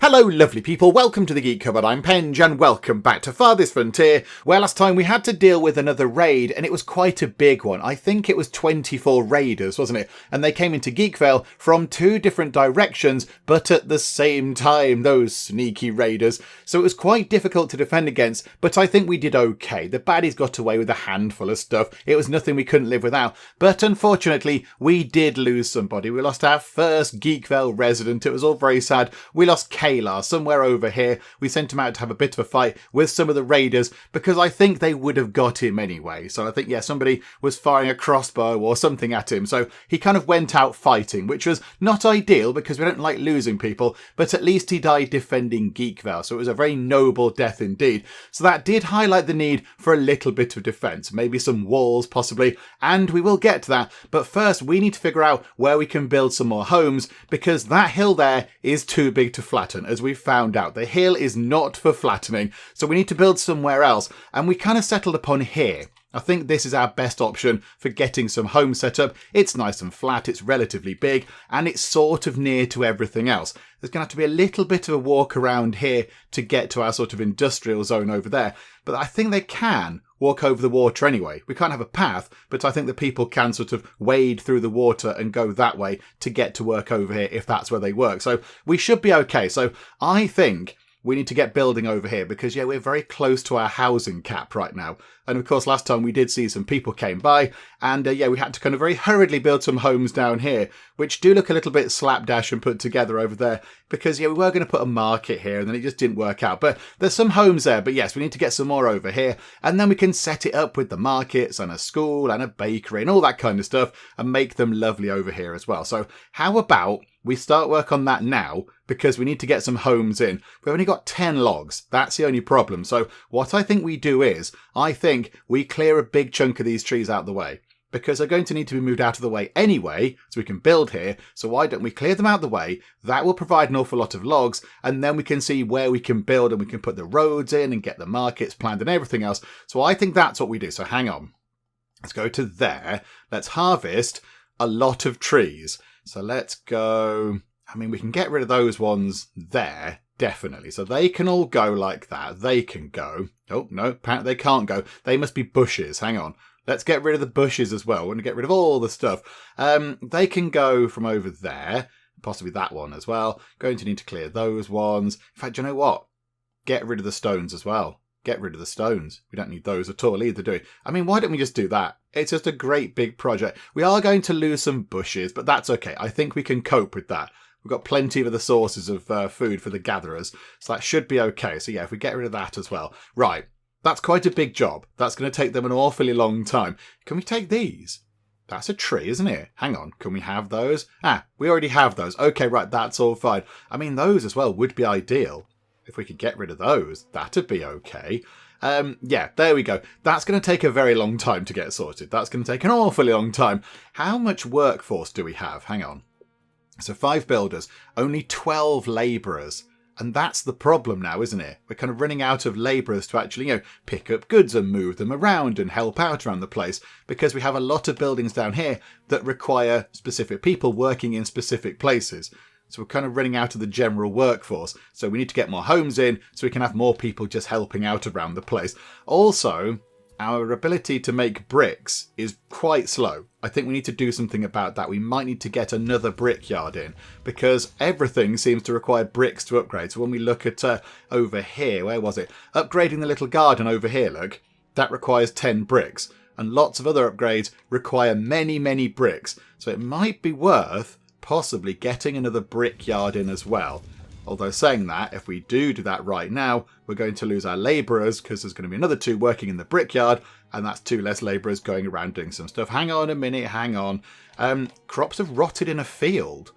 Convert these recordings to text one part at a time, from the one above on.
Hello lovely people, welcome to the Geek Cupboard, I'm Penge and welcome back to Farthest Frontier, where last time we had to deal with another raid and it was quite a big one. I think it was 24 raiders, wasn't it? And they came into Geekvale from two different directions, but at the same time, those sneaky raiders. So it was quite difficult to defend against, but I think we did okay. The baddies got away with a handful of stuff. It was nothing we couldn't live without, but unfortunately we did lose somebody. We lost our first Geekvale resident. It was all very sad. We lost somewhere over here. We sent him out to have a bit of a fight with some of the raiders because I think they would have got him anyway. So I think, yeah, somebody was firing a crossbow or something at him. So he kind of went out fighting, which was not ideal because we don't like losing people, but at least he died defending Geekvale. So it was a very noble death indeed. So that did highlight the need for a little bit of defense, maybe some walls possibly, and we will get to that. But first we need to figure out where we can build some more homes because that hill there is too big to flatten. As we found out, the hill is not for flattening, so we need to build somewhere else, and we kind of settled upon here. I think this is our best option for getting some home set up. It's nice and flat, it's relatively big, and it's sort of near to everything else. There's going to have to be a little bit of a walk around here to get to our sort of industrial zone over there, but I think they can walk over the water anyway. We can't have a path, but I think the people can sort of wade through the water and go that way to get to work over here if that's where they work. So we should be okay. So I think we need to get building over here because, yeah, we're very close to our housing cap right now. And of course, last time we did see some people came by and, yeah, we had to kind of very hurriedly build some homes down here, which do look a little bit slapdash and put together over there because, yeah, we were going to put a market here and then it just didn't work out. But there's some homes there. But yes, we need to get some more over here and then we can set it up with the markets and a school and a bakery and all that kind of stuff and make them lovely over here as well. So how about we start work on that now because we need to get some homes in. We've only got 10 logs. That's the only problem. So what I think we do is, I think we clear a big chunk of these trees out of the way because they're going to need to be moved out of the way anyway so we can build here. So why don't we clear them out of the way? That will provide an awful lot of logs and then we can see where we can build and we can put the roads in and get the markets planned and everything else. So I think that's what we do. So hang on. Let's go to there. Let's harvest a lot of trees. So let's go, I mean, we can get rid of those ones there, definitely. So they can all go like that. They can go. Oh, no, apparently they can't go. They must be bushes. Hang on. Let's get rid of the bushes as well. We're going to get rid of all the stuff. They can go from over there, possibly that one as well. Going to need to clear those ones. In fact, do you know what? Get rid of the stones as well. Get rid of the stones. We don't need those at all either, do we? I mean, why don't we just do that? It's just a great big project. We are going to lose some bushes, but that's okay. I think we can cope with that. We've got plenty of other sources of food for the gatherers, so that should be okay. So yeah, if we get rid of that as well. Right, that's quite a big job. That's going to take them an awfully long time. Can we take these? That's a tree, isn't it? Hang on, can we have those? Ah, we already have those. Okay, right, that's all fine. I mean, those as well would be ideal. If we could get rid of those, that'd be okay. Yeah, there we go. That's going to take a very long time to get sorted. That's going to take an awfully long time. How much workforce do we have? Hang on. So 5 builders, only 12 labourers. And that's the problem now, isn't it? We're kind of running out of labourers to actually, pick up goods and move them around and help out around the place because we have a lot of buildings down here that require specific people working in specific places. So we're kind of running out of the general workforce. So we need to get more homes in so we can have more people just helping out around the place. Also, our ability to make bricks is quite slow. I think we need to do something about that. We might need to get another brickyard in because everything seems to require bricks to upgrade. So when we look at over here, where was it? Upgrading the little garden over here, look, that requires 10 bricks. And lots of other upgrades require many, many bricks. So it might be worth possibly getting another brickyard in as well. Although saying that, if we do that right now, we're going to lose our labourers because there's going to be another 2 working in the brickyard and that's 2 less labourers going around doing some stuff. Hang on a minute, hang on. Crops have rotted in a field.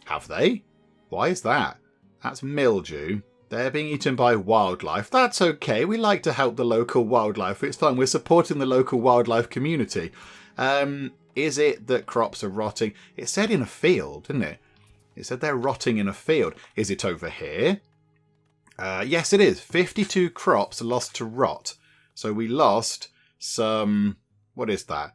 Have they? Why is that? That's mildew. They're being eaten by wildlife. That's okay. We like to help the local wildlife. It's fine. We're supporting the local wildlife community. Is it that crops are rotting? It said in a field, didn't it? It said they're rotting in a field. Is it over here? Yes, it is. 52 crops lost to rot. So we lost some... What is that?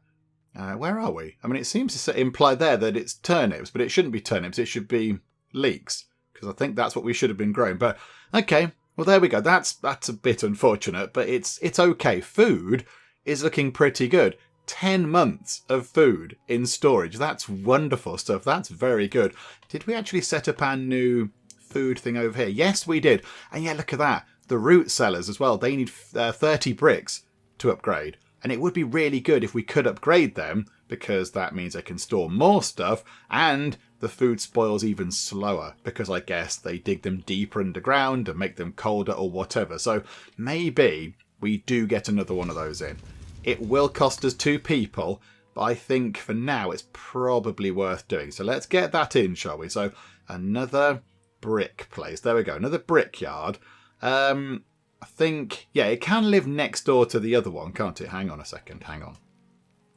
Where are we? I mean, it seems to imply there that it's turnips, but it shouldn't be turnips. It should be leeks. because I think that's what we should have been growing. But okay, well, there we go. That's a bit unfortunate, but it's okay. Food is looking pretty good. 10 months of food in storage. That's wonderful stuff. That's very good. Did we actually set up our new food thing over here? Yes, we did. And yeah, look at that. The root cellars as well. They need 30 bricks to upgrade. And it would be really good if we could upgrade them, because that means they can store more stuff and the food spoils even slower, because I guess they dig them deeper underground and make them colder or whatever. So maybe we do get another one of those in. It will cost us 2 people, but I think for now it's probably worth doing. So let's get that in, shall we? So another brick place. There we go. Another brickyard. I think, yeah, it can live next door to the other one, can't it? Hang on a second. Hang on.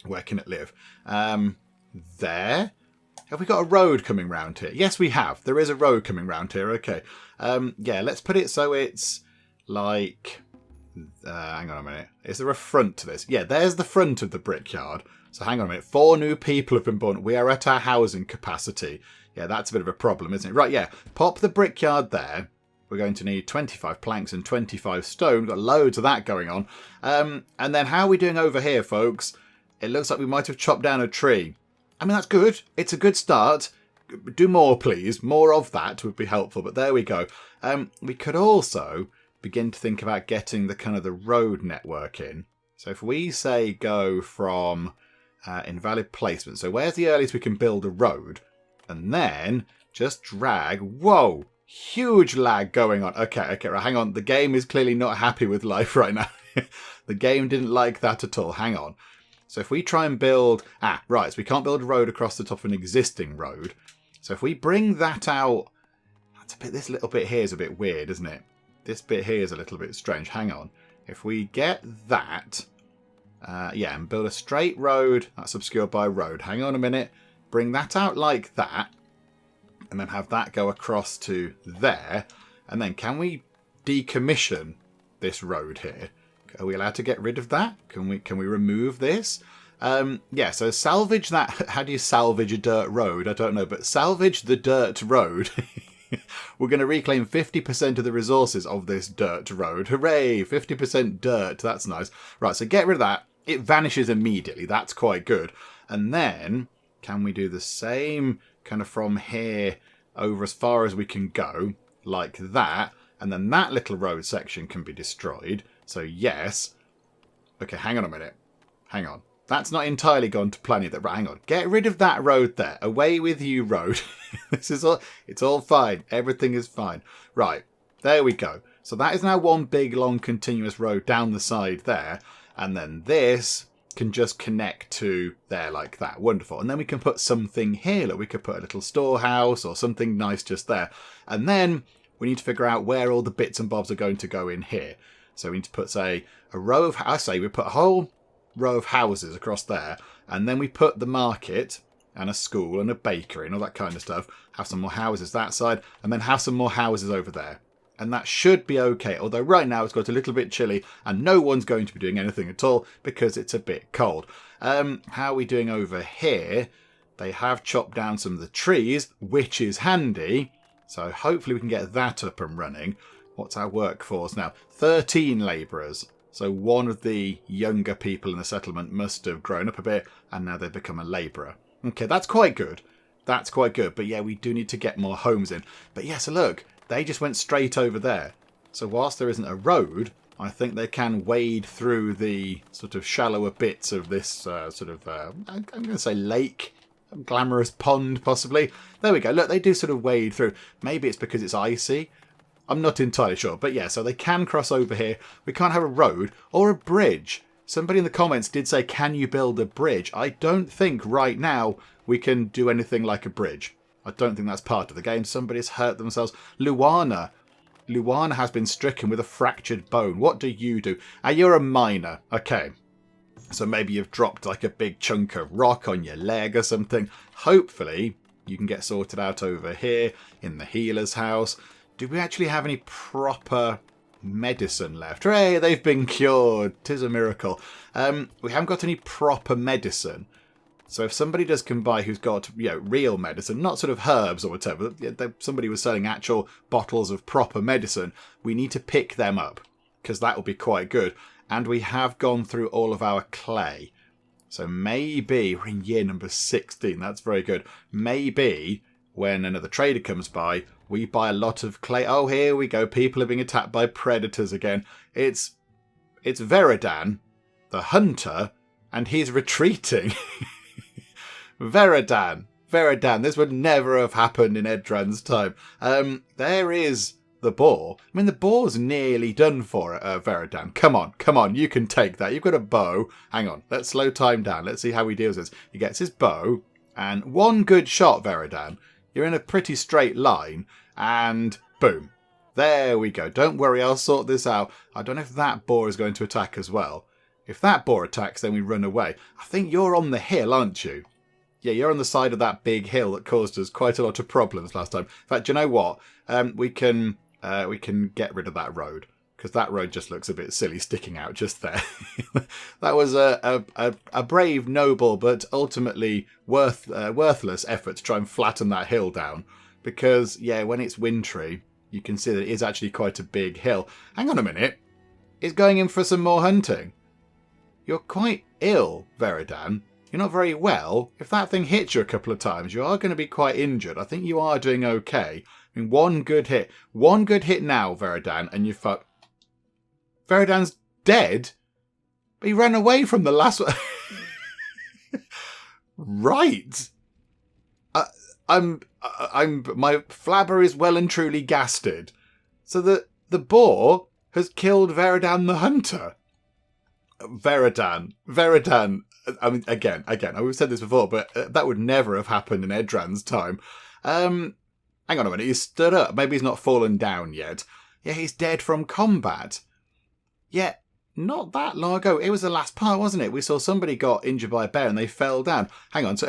Where can it live? There. Have we got a road coming round here? Yes, we have. There is a road coming round here. Okay. Yeah, let's put it so it's like... hang on a minute. Is there a front to this? Yeah, there's the front of the brickyard. So hang on a minute. 4 new people have been born. We are at our housing capacity. Yeah, that's a bit of a problem, isn't it? Right, yeah. Pop the brickyard there. We're going to need 25 planks and 25 stone. We've got loads of that going on. And then how are we doing over here, folks? It looks like we might have chopped down a tree. I mean, that's good. It's a good start. Do more, please. More of that would be helpful. But there we go. We could also begin to think about getting the kind of the road network in. So if we say go from invalid placement. So where's the earliest we can build a road? And then just drag. Whoa. Huge lag going on. Okay, right, hang on. The game is clearly not happy with life right now. The game didn't like that at all. Hang on. So if we try and build... right, so we can't build a road across the top of an existing road. So if we bring that out... this little bit here is a bit weird, isn't it? This bit here is a little bit strange. Hang on. If we get that... yeah, and build a straight road. That's obscured by road. Hang on a minute. Bring that out like that. And then have that go across to there. And then can we decommission this road here? Are we allowed to get rid of that? Can we remove this? Yeah, so salvage that. How do you salvage a dirt road? I don't know, but salvage the dirt road. We're going to reclaim 50% of the resources of this dirt road. Hooray! 50% dirt. That's nice. Right, so get rid of that. It vanishes immediately. That's quite good. And then can we do the same kind of from here over as far as we can go, like that, and then that little road section can be destroyed. So yes. Okay, hang on a minute. Hang on. That's not entirely gone to plan either. Right, hang on. Get rid of that road there. Away with you, road. This is all. It's all fine. Everything is fine. Right. There we go. So that is now one big, long, continuous road down the side there. And then this can just connect to there like that. Wonderful. And then we can put something here. Look, we could put a little storehouse or something nice just there. And then we need to figure out where all the bits and bobs are going to go in here. So we need to put, say, a row of... I say we put a whole row of houses across there. And then we put the market and a school and a bakery and all that kind of stuff. Have some more houses that side. And then have some more houses over there. And that should be okay. Although right now it's got a little bit chilly and no one's going to be doing anything at all because it's a bit cold. How are we doing over here? They have chopped down some of the trees, which is handy. So hopefully we can get that up and running. What's our workforce now? 13 labourers. So one of the younger people in the settlement must have grown up a bit and now they've become a labourer. Okay, that's quite good. That's quite good. But yeah, we do need to get more homes in. But yeah, so look. They just went straight over there. So whilst there isn't a road, I think they can wade through the sort of shallower bits of this I'm going to say lake, a glamorous pond possibly. There we go. Look, they do sort of wade through. Maybe it's because it's icy. I'm not entirely sure. But yeah, so they can cross over here. We can't have a road or a bridge. Somebody in the comments did say, can you build a bridge? I don't think right now we can do anything like a bridge. I don't think that's part of the game. Somebody's hurt themselves. Luana has been stricken with a fractured bone. What do you do? You're a miner. Okay. So maybe you've dropped like a big chunk of rock on your leg or something. Hopefully you can get sorted out over here in the healer's house. Do we actually have any proper medicine left? Hooray, they've been cured. 'Tis a miracle. We haven't got any proper medicine. So if somebody does come by who's got, real medicine, not sort of herbs or whatever, somebody was selling actual bottles of proper medicine, we need to pick them up, because that will be quite good. And we have gone through all of our clay. So maybe we're in year number 16. That's very good. Maybe when another trader comes by, we buy a lot of clay. Oh, here we go. People are being attacked by predators again. It's Veridan, the hunter, and he's retreating. Veridan. This would never have happened in Edran's time. There is the boar. I mean, the boar's nearly done for it, Veridan. Come on, you can take that. You've got a bow. Hang on, let's slow time down. Let's see how he deals with this. He gets his bow, and one good shot, Veridan. You're in a pretty straight line, and boom. There we go. Don't worry, I'll sort this out. I don't know if that boar is going to attack as well. If that boar attacks, then we run away. I think you're on the hill, aren't you? Yeah, you're on the side of that big hill that caused us quite a lot of problems last time. In fact, do you know what? We can get rid of that road, because that road just looks a bit silly sticking out just there. That was a brave, noble, but ultimately worthless effort to try and flatten that hill down. Because, when it's wintry, you can see that it is actually quite a big hill. Hang on a minute. It's going in for some more hunting. You're quite ill, Veridan. You're not very well. If that thing hits you a couple of times, you are going to be quite injured. I think you are doing okay. I mean, one good hit now, Veridan, and you're fucked. Veridan's dead? But he ran away from the last one. Right. My flabber is well and truly gasted. So the boar has killed Veridan the hunter. Veridan. I mean, again, we've said this before, but that would never have happened in Edran's time. Hang on a minute, he's stood up. Maybe he's not fallen down yet. Yeah, he's dead from combat. Yeah, not that long ago. It was the last part, wasn't it? We saw somebody got injured by a bear and they fell down. Hang on. So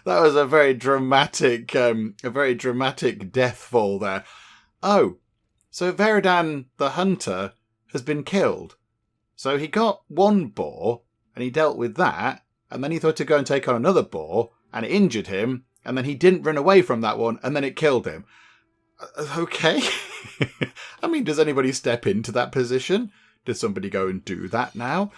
that was a very dramatic death fall there. Oh, so Veridan the hunter has been killed. So he got one boar, and he dealt with that, and then he thought to go and take on another boar, and it injured him, and then he didn't run away from that one, and then it killed him. Okay. I mean, does anybody step into that position? Does somebody go and do that now?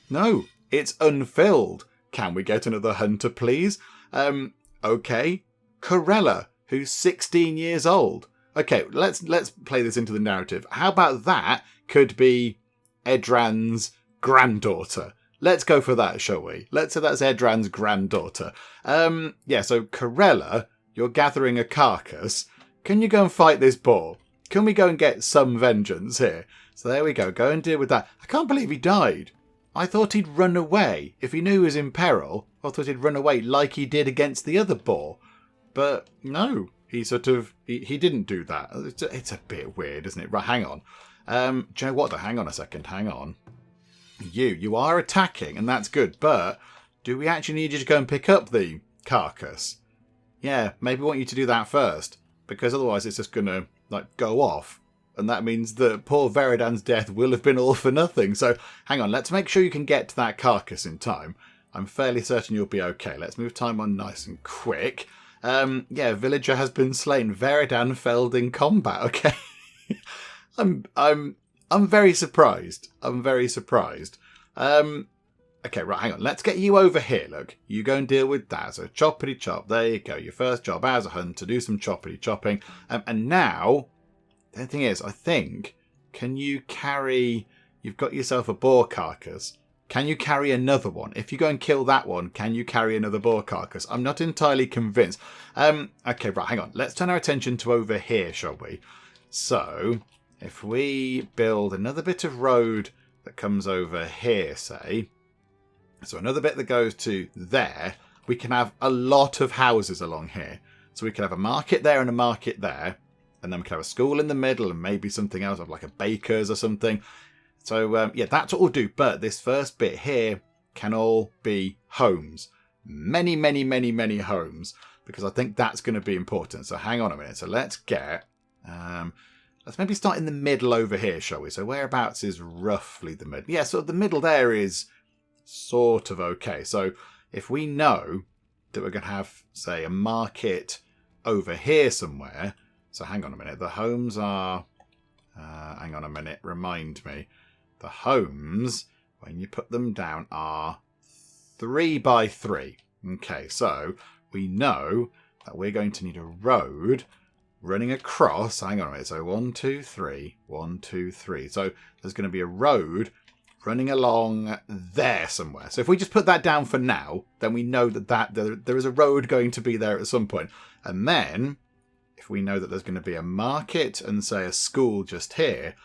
No, it's unfilled. Can we get another hunter, please? Okay. Corella, who's 16 years old. Okay, let's play this into the narrative. How about that could be Edran's granddaughter? Let's go for that, shall we? Let's say that's Edran's granddaughter. So Corella, you're gathering a carcass. Can you go and fight this boar? Can we go and get some vengeance here? So there we go. Go and deal with that. I can't believe he died. I thought he'd run away. If he knew he was in peril, I thought he'd run away like he did against the other boar. But no, he didn't do that. It's a bit weird, isn't it? Right, hang on. Do you know what? Hang on a second. Hang on. You are attacking, and that's good. But do we actually need you to go and pick up the carcass? Yeah, maybe we want you to do that first, because otherwise it's just going to go off. And that means that poor Veridan's death will have been all for nothing. So hang on, let's make sure you can get to that carcass in time. I'm fairly certain you'll be okay. Let's move time on nice and quick. Villager has been slain. Veridan felled in combat. Okay. I'm very surprised. Okay, right, hang on. Let's get you over here, look. You go and deal with that. So choppity chop. There you go. Your first job as a hunter. Do some choppity chopping. And now, the thing is, I think, can you carry... You've got yourself a boar carcass. Can you carry another one? If you go and kill that one, can you carry another boar carcass? I'm not entirely convinced. Okay, right, hang on. Let's turn our attention to over here, shall we? So, if we build another bit of road that comes over here, say... So another bit that goes to there, we can have a lot of houses along here. So we can have a market there and a market there. And then we can have a school in the middle and maybe something else, like a baker's or something. So, that's what we'll do. But this first bit here can all be homes. Many, many, many, many homes. Because I think that's going to be important. So hang on a minute. So let's get... let's maybe start in the middle over here, shall we? So whereabouts is roughly the middle? Yeah, so the middle there is... sort of okay. So if we know that we're going to have, say, a market over here somewhere. So hang on a minute. The homes are... hang on a minute. Remind me. The homes, when you put them down, are 3 by 3. Okay, so we know that we're going to need a road running across. Hang on a minute. So 1, 2, 3. 1, 2, 3. So there's going to be a road running along there somewhere. So if we just put that down for now, then we know that there is a road going to be there at some point. And then, if we know that there's going to be a market and, say, a school just here,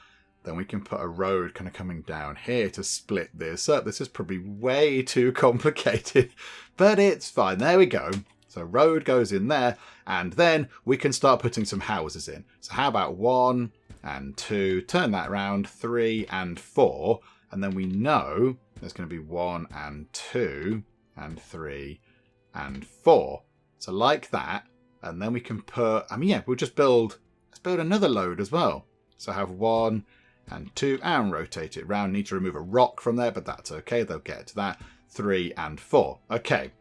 then we can put a road kind of coming down here to split this up. This is probably way too complicated, but it's fine. There we go. So road goes in there, and then we can start putting some houses in. So how about 1 and 2, turn that around, 3 and 4, and then we know there's going to be 1 and 2 and 3 and 4. So like that, and then we can put, we'll just let's build another load as well. So have 1 and 2, and rotate it round. Need to remove a rock from there, but that's okay. They'll get to that. 3 and 4. Okay.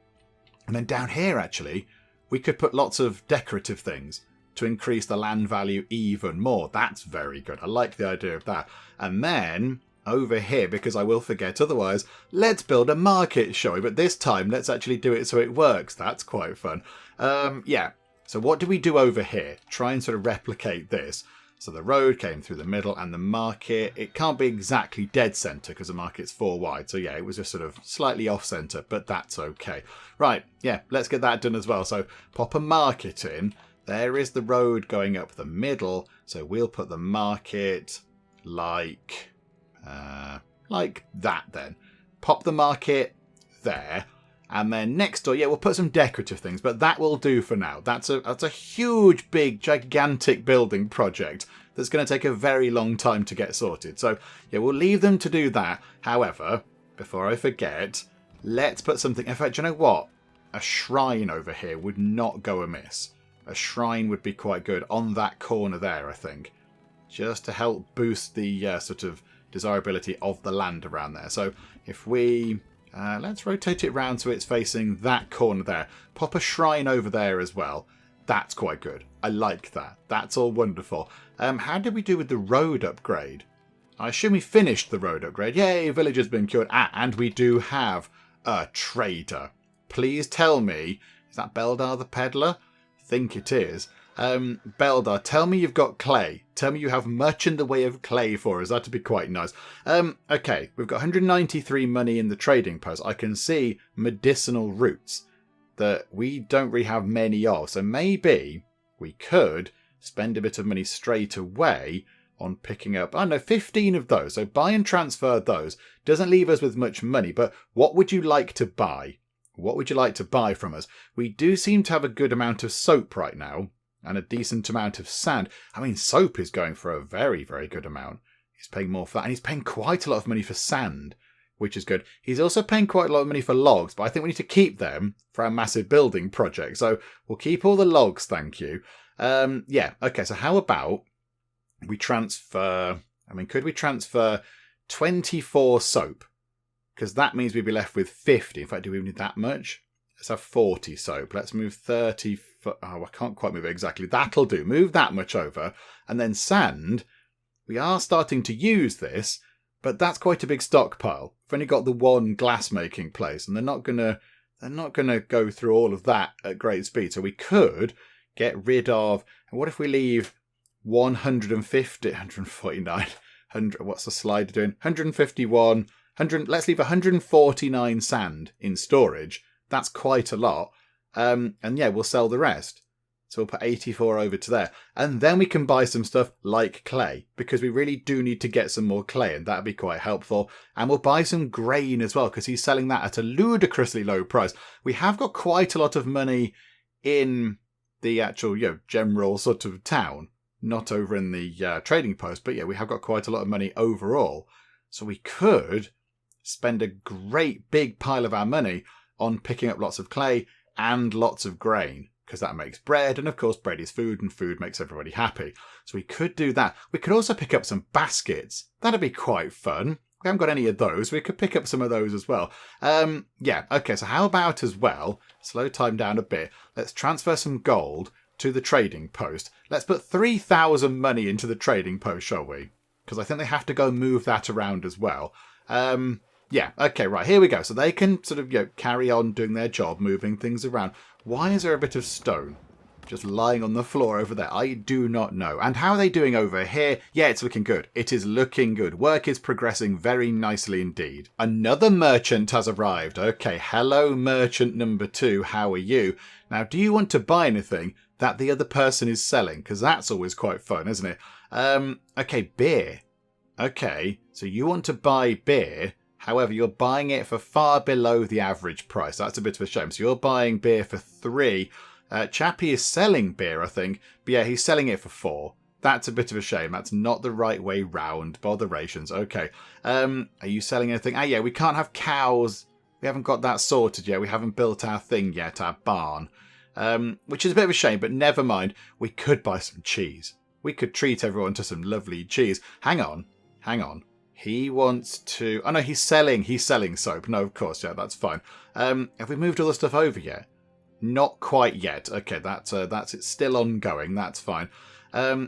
And then down here, actually, we could put lots of decorative things to increase the land value even more. That's very good. I like the idea of that. And then over here, because I will forget otherwise, let's build a market, shall we? But this time, let's actually do it so it works. That's quite fun. Yeah. So what do we do over here? Try and sort of replicate this. So the road came through the middle, and the market, it can't be exactly dead centre because the market's 4 wide. So yeah, it was just sort of slightly off centre, but that's okay. Right, yeah, let's get that done as well. So pop a market in. There is the road going up the middle. So we'll put the market like that then. Pop the market there. And then next door, yeah, we'll put some decorative things, but that will do for now. That's a huge, big, gigantic building project that's going to take a very long time to get sorted. So, yeah, we'll leave them to do that. However, before I forget, let's put something... In fact, you know what? A shrine over here would not go amiss. A shrine would be quite good on that corner there, I think. Just to help boost the sort of desirability of the land around there. So, if we... let's rotate it round so it's facing that corner there. Pop a shrine over there as well. That's quite good. I like that. That's all wonderful. How did we do with the road upgrade? I assume we finished the road upgrade. Yay, village has been cured. Ah, and we do have a trader. Please tell me, is that Beldar the peddler? I think it is. Beldar, tell me you've got clay. Tell me you have much in the way of clay for us. That'd be quite nice. Okay, we've got 193 money in the trading post. I can see medicinal roots that we don't really have many of. So maybe we could spend a bit of money straight away on picking up, 15 of those. So buy and transfer those. Doesn't leave us with much money, but what would you like to buy? What would you like to buy from us? We do seem to have a good amount of soap right now. And a decent amount of sand. Soap is going for a very, very good amount. He's paying more for that. And he's paying quite a lot of money for sand, which is good. He's also paying quite a lot of money for logs, but I think we need to keep them for our massive building project. So we'll keep all the logs, thank you. Yeah, okay, so how about we transfer... could we transfer 24 soap? Because that means we'd be left with 50. In fact, do we need that much? Let's have 40 soap. Let's move 30... I can't quite move it exactly. That'll do. Move that much over. And then sand. We are starting to use this, but that's quite a big stockpile. We've only got the one glass making place, and they're not gonna go through all of that at great speed. So we could get rid of... And what if we leave 150, 149, 100... What's the slider doing? 151, 100... Let's leave 149 sand in storage. That's quite a lot. And yeah, we'll sell the rest. So we'll put 84 over to there. And then we can buy some stuff like clay, because we really do need to get some more clay, and that'd be quite helpful. And we'll buy some grain as well, because he's selling that at a ludicrously low price. We have got quite a lot of money in the actual, general sort of town, not over in the trading post. But yeah, we have got quite a lot of money overall. So we could spend a great big pile of our money on picking up lots of clay and lots of grain, because that makes bread, and of course bread is food, and food makes everybody happy. So we could do that. We could also pick up some baskets. That'd be quite fun. We haven't got any of those. We could pick up some of those as well. Yeah, okay, so how about as well, slow time down a bit, let's transfer some gold to the trading post. Let's put 3,000 money into the trading post, shall we? Because I think they have to go move that around as well. Yeah, okay, right, here we go. So they can sort of, carry on doing their job, moving things around. Why is there a bit of stone just lying on the floor over there? I do not know. And how are they doing over here? Yeah, it's looking good. It is looking good. Work is progressing very nicely indeed. Another merchant has arrived. Okay, hello, merchant number 2. How are you? Now, do you want to buy anything that the other person is selling? Because that's always quite fun, isn't it? Okay, beer. Okay, so you want to buy beer. However, you're buying it for far below the average price. That's a bit of a shame. So you're buying beer for 3. Chappie is selling beer, I think. But yeah, he's selling it for 4. That's a bit of a shame. That's not the right way round. Botherations. Okay. Are you selling anything? Yeah, we can't have cows. We haven't got that sorted yet. We haven't built our thing yet, our barn. Which is a bit of a shame, but never mind. We could buy some cheese. We could treat everyone to some lovely cheese. Hang on. He wants to... Oh, no, he's selling soap. No, of course, yeah, that's fine. Have we moved all the stuff over yet? Not quite yet. Okay, that's it's still ongoing. That's fine.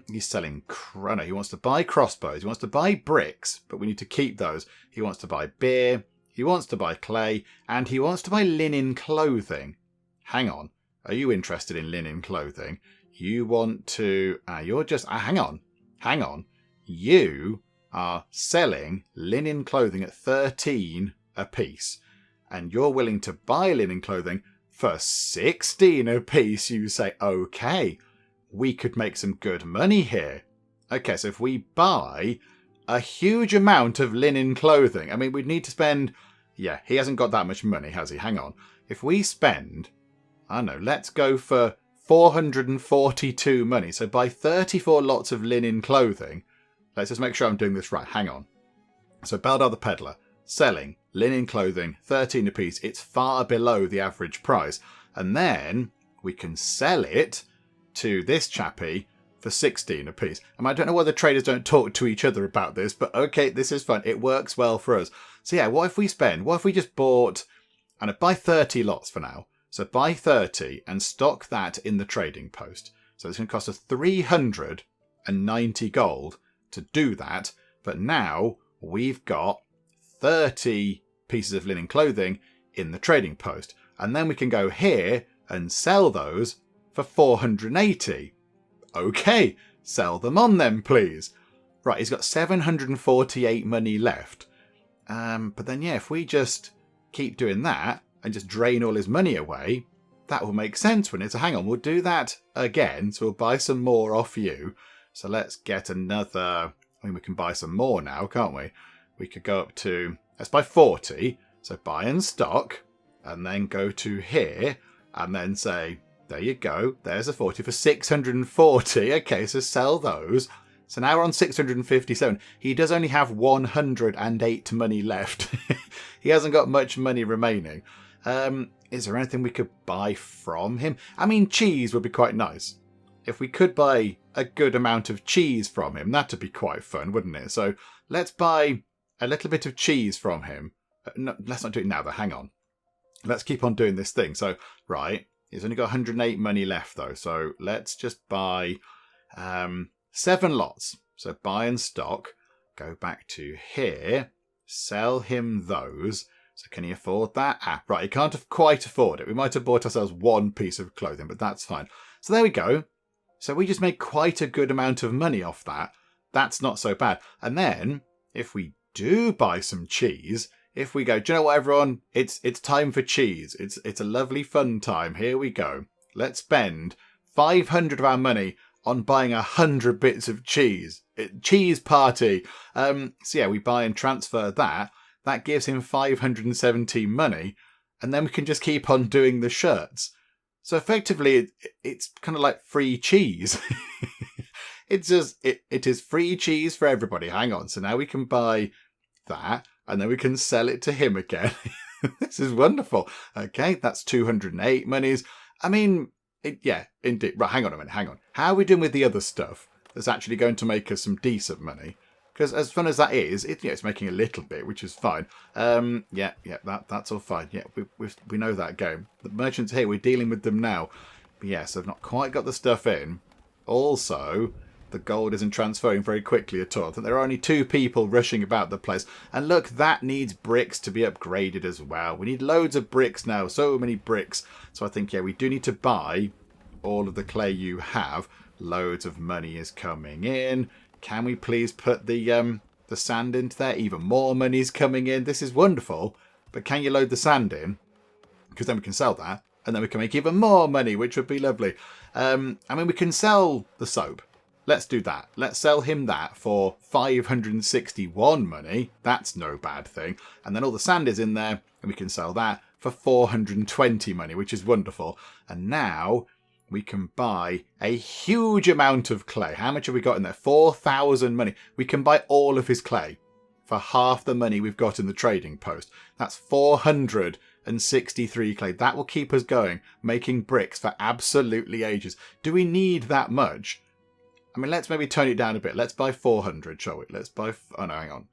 He's selling... Oh, no, he wants to buy crossbows. He wants to buy bricks, but we need to keep those. He wants to buy beer. He wants to buy clay. And he wants to buy linen clothing. Hang on. Are you interested in linen clothing? You want to... you're just... hang on. You are selling linen clothing at 13 a piece. And you're willing to buy linen clothing for 16 a piece. You say, okay, we could make some good money here. Okay, so if we buy a huge amount of linen clothing, I mean, we'd need to spend... Yeah, he hasn't got that much money, has he? Hang on. If we spend... I don't know, let's go for 442 money. So buy 34 lots of linen clothing. Let's just make sure I'm doing this right. Hang on. So Baldar the Peddler, selling linen clothing, 13 apiece. It's far below the average price. And then we can sell it to this chappie for 16 apiece. And I don't know why the traders don't talk to each other about this, but okay, this is fun. It works well for us. So yeah, what if we just bought, and buy 30 lots for now. So buy 30 and stock that in the trading post. So it's going to cost us 390 gold to do that. But now we've got 30 pieces of linen clothing in the trading post. And then we can go here and sell those for 480. Okay, sell them on then, please. Right, he's got 748 money left. But then, yeah, if we just keep doing that and just drain all his money away, that will make sense, wouldn't it? So hang on, we'll do that again. So we'll buy some more off you. So let's get another... I mean, we can buy some more now, can't we? We could go up to... Let's buy 40. So buy and stock. And then go to here. And then say, there you go. There's a 40 for 640. Okay, so sell those. So now we're on 657. He does only have 108 money left. He hasn't got much money remaining. Is there anything we could buy from him? I mean, cheese would be quite nice. If we could buy a good amount of cheese from him, that'd be quite fun, wouldn't it? So let's buy a little bit of cheese from him. No, let's not do it now, though. Hang on. Let's keep on doing this thing. So, right. He's only got 108 money left, though. So let's just buy 7 lots. So buy and stock. Go back to here. Sell him those. So can he afford that? Right. He can't quite afford it. We might have bought ourselves 1 piece of clothing, but that's fine. So there we go. So we just made quite a good amount of money off that. That's not so bad. And then, if we do buy some cheese, if we go, do you know what, everyone? It's time for cheese. It's a lovely fun time. Here we go. Let's spend 500 of our money on buying 100 bits of cheese. Cheese party. So yeah, we buy and transfer that. That gives him 517 money. And then we can just keep on doing the shirts. So effectively, it's kind of like free cheese. It's just, it is free cheese for everybody. Hang on. So now we can buy that and then we can sell it to him again. This is wonderful. Okay, that's 208 monies. I mean, yeah, indeed. Right, hang on a minute, hang on. How are we doing with the other stuff that's actually going to make us some decent money? Because as fun as that is, it's making a little bit, which is fine. That's all fine. Yeah, we know that game. The merchants here, we're dealing with them now. But yes, I've not quite got the stuff in. Also, the gold isn't transferring very quickly at all. I think there are only 2 people rushing about the place. And look, that needs bricks to be upgraded as well. We need loads of bricks now. So many bricks. So I think, yeah, we do need to buy all of the clay you have. Loads of money is coming in. Can we please put the sand into there? Even more money's coming in. This is wonderful. But can you load the sand in? Because then we can sell that. And then we can make even more money, which would be lovely. I mean, we can sell the soap. Let's do that. Let's sell him that for 561 money. That's no bad thing. And then all the sand is in there. And we can sell that for 420 money, which is wonderful. And now we can buy a huge amount of clay. How much have we got in there? 4,000 money. We can buy all of his clay for half the money we've got in the trading post. That's 463 clay. That will keep us going, making bricks for absolutely ages. Do we need that much? I mean, let's maybe tone it down a bit. Let's buy 400, shall we? Let's buy... Oh, no, hang on.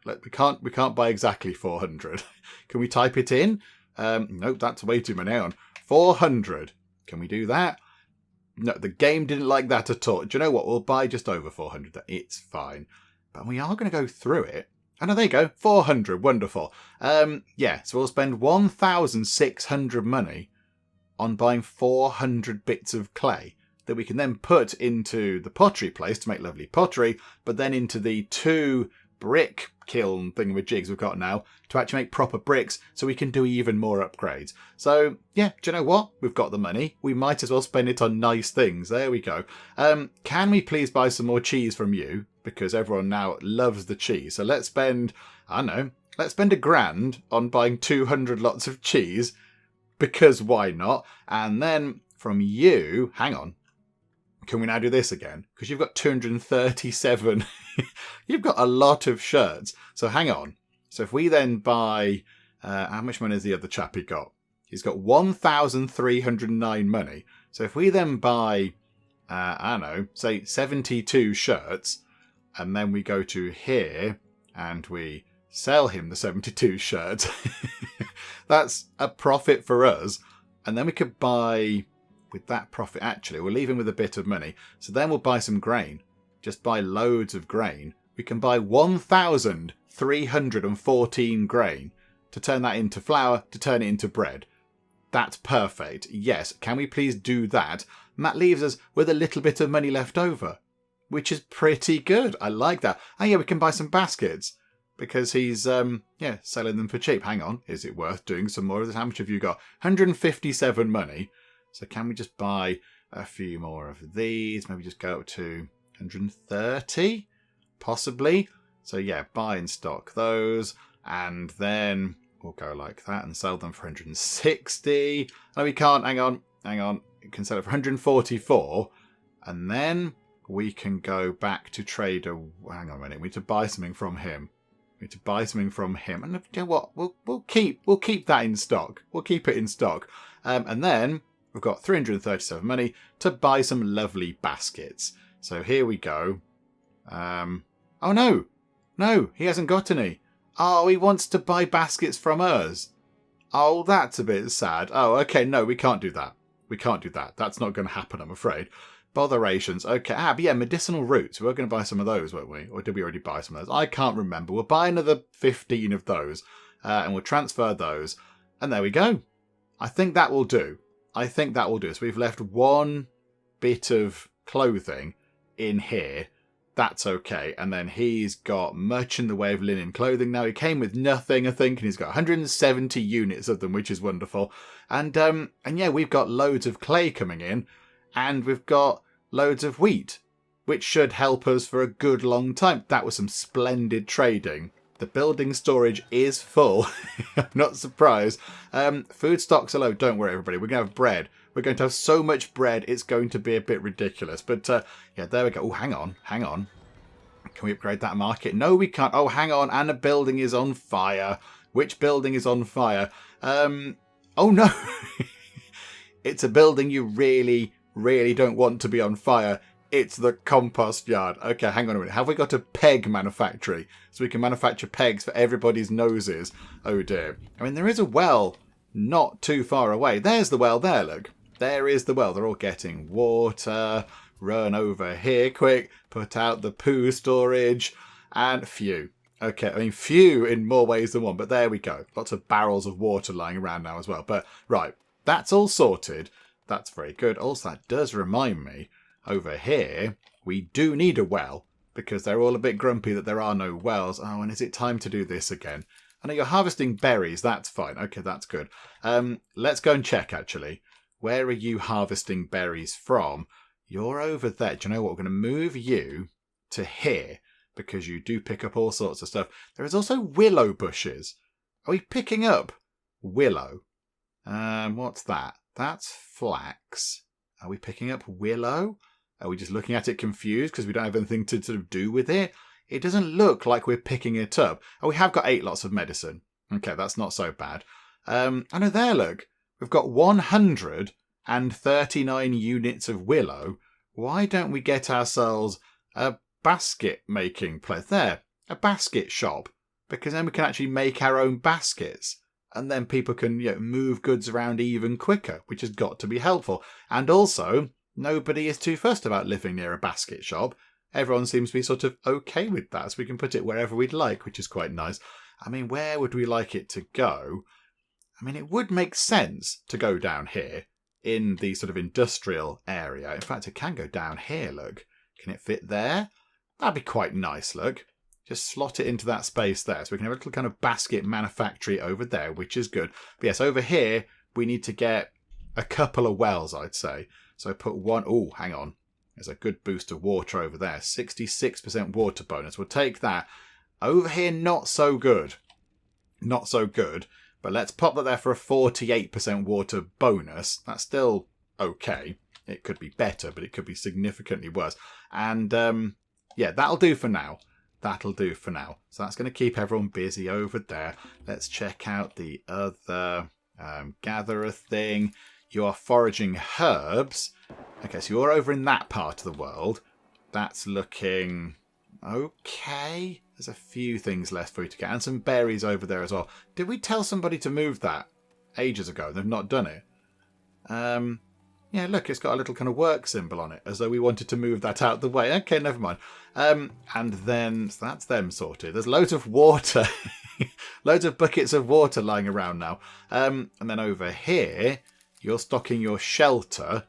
We can't buy exactly 400. Can we type it in? Nope, that's way too many. Hang on. 400. Can we do that? No, the game didn't like that at all. Do you know what? We'll buy just over 400. It's fine. But we are going to go through it. Oh, no, there you go. 400. Wonderful. Yeah, so we'll spend 1,600 money on buying 400 bits of clay that we can then put into the pottery place to make lovely pottery, but then into the 2 brick kiln thingamajigs we've got now to actually make proper bricks so we can do even more upgrades. So, yeah, do you know what? We've got the money. We might as well spend it on nice things. There we go. Can we please buy some more cheese from you? Because everyone now loves the cheese. So let's spend, I don't know, let's spend £1,000 on buying 200 lots of cheese. Because why not? And then from you, hang on. Can we now do this again? Because you've got 237. You've got a lot of shirts. So hang on. So if we then buy... how much money has the other chappie got? He's got 1,309 money. So if we then buy, I don't know, say 72 shirts, and then we go to here, and we sell him the 72 shirts, that's a profit for us. And then we could buy... With that profit, actually, we'll leave him with a bit of money. So then we'll buy some grain. Just buy loads of grain. We can buy 1,314 grain to turn that into flour, to turn it into bread. That's perfect. Yes, can we please do that? And that leaves us with a little bit of money left over, which is pretty good. I like that. Oh yeah, we can buy some baskets because he's, selling them for cheap. Hang on, is it worth doing some more of this? How much have you got? 157 money. So can we just buy a few more of these? Maybe just go up to 130, possibly. So yeah, buy and stock those. And then we'll go like that and sell them for 160. No, we can't. Hang on. You can sell it for 144. And then we can go back to trader. Hang on a minute. We need to buy something from him. And you know what? We'll keep that in stock. We'll keep it in stock. And then... We've got 337 money to buy some lovely baskets. So here we go. Oh, no. No, he hasn't got any. Oh, he wants to buy baskets from us. Oh, that's a bit sad. Oh, okay, no, we can't do that. That's not going to happen, I'm afraid. Botherations. Okay, but yeah, medicinal roots. We were going to buy some of those, weren't we? Or did we already buy some of those? I can't remember. We'll buy another 15 of those. And we'll transfer those. And there we go. I think that will do. So we've left one bit of clothing in here. That's okay. And then he's got much in the way of linen clothing. Now, he came with nothing, I think, and he's got 170 units of them, which is wonderful. And yeah, we've got loads of clay coming in, and we've got loads of wheat, which should help us for a good long time. That was some splendid trading. The building storage is full. I'm not surprised. Food stocks are low. Don't worry, everybody. We're going to have bread. We're going to have so much bread, it's going to be a bit ridiculous. But, yeah, there we go. Oh, hang on. Can we upgrade that market? No, we can't. Oh, hang on. And a building is on fire. Which building is on fire? Oh, no. It's a building you really, really don't want to be on fire. It's the compost yard. Okay, hang on a minute. Have we got a peg manufactory? So we can manufacture pegs for everybody's noses. Oh dear. I mean, there is a well not too far away. There's the well there, look. There is the well. They're all getting water. Run over here quick. Put out the poo storage. And phew. Okay, I mean, few in more ways than one, but there we go. Lots of barrels of water lying around now as well. But, right, that's all sorted. That's very good. Also, that does remind me, over here, we do need a well, because they're all a bit grumpy that there are no wells. Oh, and is it time to do this again? I know you're harvesting berries. That's fine. Okay, that's good. Let's go and check, actually. Where are you harvesting berries from? You're over there. Do you know what? We're going to move you to here, because you do pick up all sorts of stuff. There is also willow bushes. Are we picking up willow? What's that? That's flax. Are we picking up willow? Are we just looking at it confused because we don't have anything to sort of do with it? It doesn't look like we're picking it up. Oh, we have got 8 lots of medicine. Okay, that's not so bad. I know there, look. We've got 139 units of willow. Why don't we get ourselves a basket making place? There, a basket shop. Because then we can actually make our own baskets. And then people can move goods around even quicker, which has got to be helpful. And also, nobody is too fussed about living near a basket shop. Everyone seems to be sort of okay with that, so we can put it wherever we'd like, which is quite nice. I mean, where would we like it to go? I mean, it would make sense to go down here in the sort of industrial area. In fact, it can go down here, look. Can it fit there? That'd be quite nice, look. Just slot it into that space there. So we can have a little kind of basket manufactory over there, which is good. But yes, over here, we need to get a couple of wells, I'd say. So put one. Oh, hang on. There's a good boost of water over there. 66% water bonus. We'll take that. Over here, not so good. Not so good. But let's pop that there for a 48% water bonus. That's still okay. It could be better, but it could be significantly worse. And yeah, that'll do for now. That'll do for now. So that's going to keep everyone busy over there. Let's check out the other gatherer thing. You are foraging herbs. Okay, so you're over in that part of the world. That's looking okay. There's a few things left for you to get. And some berries over there as well. Did we tell somebody to move that ages ago? They've not done it. Yeah, look, it's got a little kind of work symbol on it, as though we wanted to move that out the way. Okay, never mind. And then, so that's them sorted. There's loads of water. Loads of buckets of water lying around now. And then over here, you're stocking your shelter.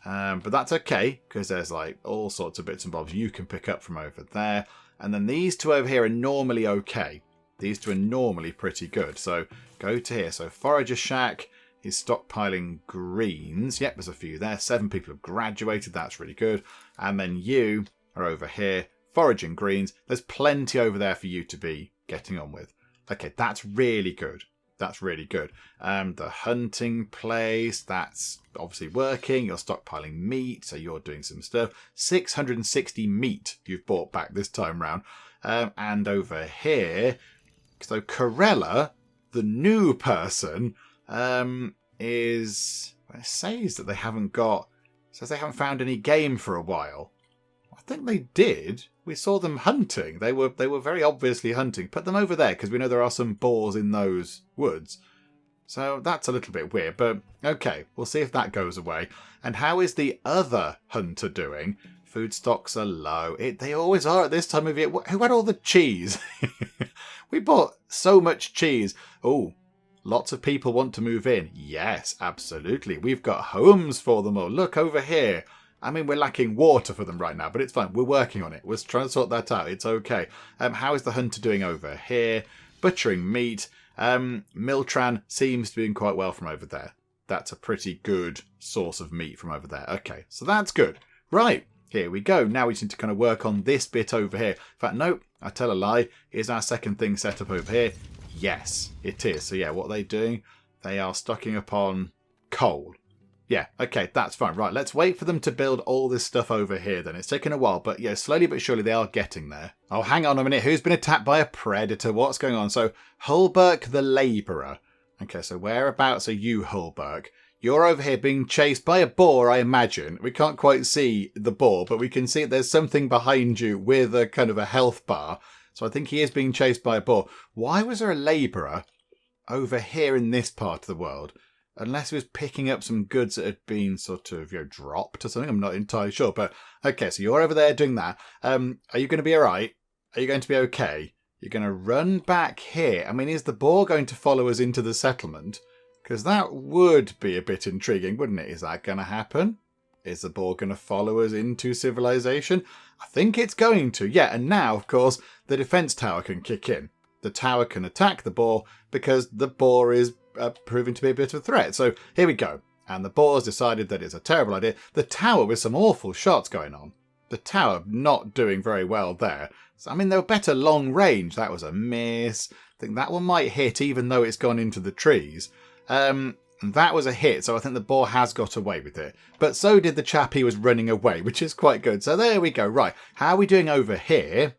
But that's okay, because there's like all sorts of bits and bobs you can pick up from over there. And then these two over here are normally okay. These two are normally pretty good. So go to here. So Forager Shack. He's stockpiling greens. Yep, there's a few there. 7 people have graduated. That's really good. And then you are over here foraging greens. There's plenty over there for you to be getting on with. Okay, that's really good. That's really good. The hunting place, that's obviously working. You're stockpiling meat, so you're doing some stuff. 660 meat you've bought back this time round. And over here, so Corella, the new person, is, it says that they haven't got, says they haven't found any game for a while. I think they did. We saw them hunting. They were very obviously hunting. Put them over there because we know there are some boars in those woods. So that's a little bit weird, but okay, we'll see if that goes away. And how is the other hunter doing? Food stocks are low. They always are at this time of year. Who had all the cheese? We bought so much cheese. Oh, lots of people want to move in. Yes, absolutely. We've got homes for them all. Look over here. I mean, we're lacking water for them right now, but it's fine. We're working on it. We're trying to sort that out. It's okay. How is the hunter doing over here? Butchering meat. Miltran seems to be doing quite well from over there. That's a pretty good source of meat from over there. Okay, so that's good. Right, here we go. Now we just need to kind of work on this bit over here. In fact, no, I tell a lie. Is our second thing set up over here? Yes, it is. So yeah, what are they doing? They are stocking up on coal. Yeah, okay, that's fine. Right, let's wait for them to build all this stuff over here then. It's taken a while, but yeah, slowly but surely they are getting there. Oh, hang on a minute. Who's been attacked by a predator? What's going on? So, Hulberk the Labourer. Okay, so whereabouts are you, Hulberk? You're over here being chased by a boar, I imagine. We can't quite see the boar, but we can see there's something behind you with a kind of a health bar. So I think he is being chased by a boar. Why was there a labourer over here in this part of the world? Unless he was picking up some goods that had been sort of, dropped or something. I'm not entirely sure. But, okay, so you're over there doing that. Are you going to be all right? Are you going to be okay? You're going to run back here. I mean, is the boar going to follow us into the settlement? Because that would be a bit intriguing, wouldn't it? Is that going to happen? Is the boar going to follow us into civilization? I think it's going to. Yeah, and now, of course, the defense tower can kick in. The tower can attack the boar because the boar is proving to be a bit of a threat. So here we go. And the boar's decided that it's a terrible idea. The tower with some awful shots going on. The tower not doing very well there. So, I mean, they were better long range. That was a miss. I think that one might hit even though it's gone into the trees. That was a hit, so I think the boar has got away with it. But so did the chap he was running away, which is quite good. So there we go. Right, how are we doing over here?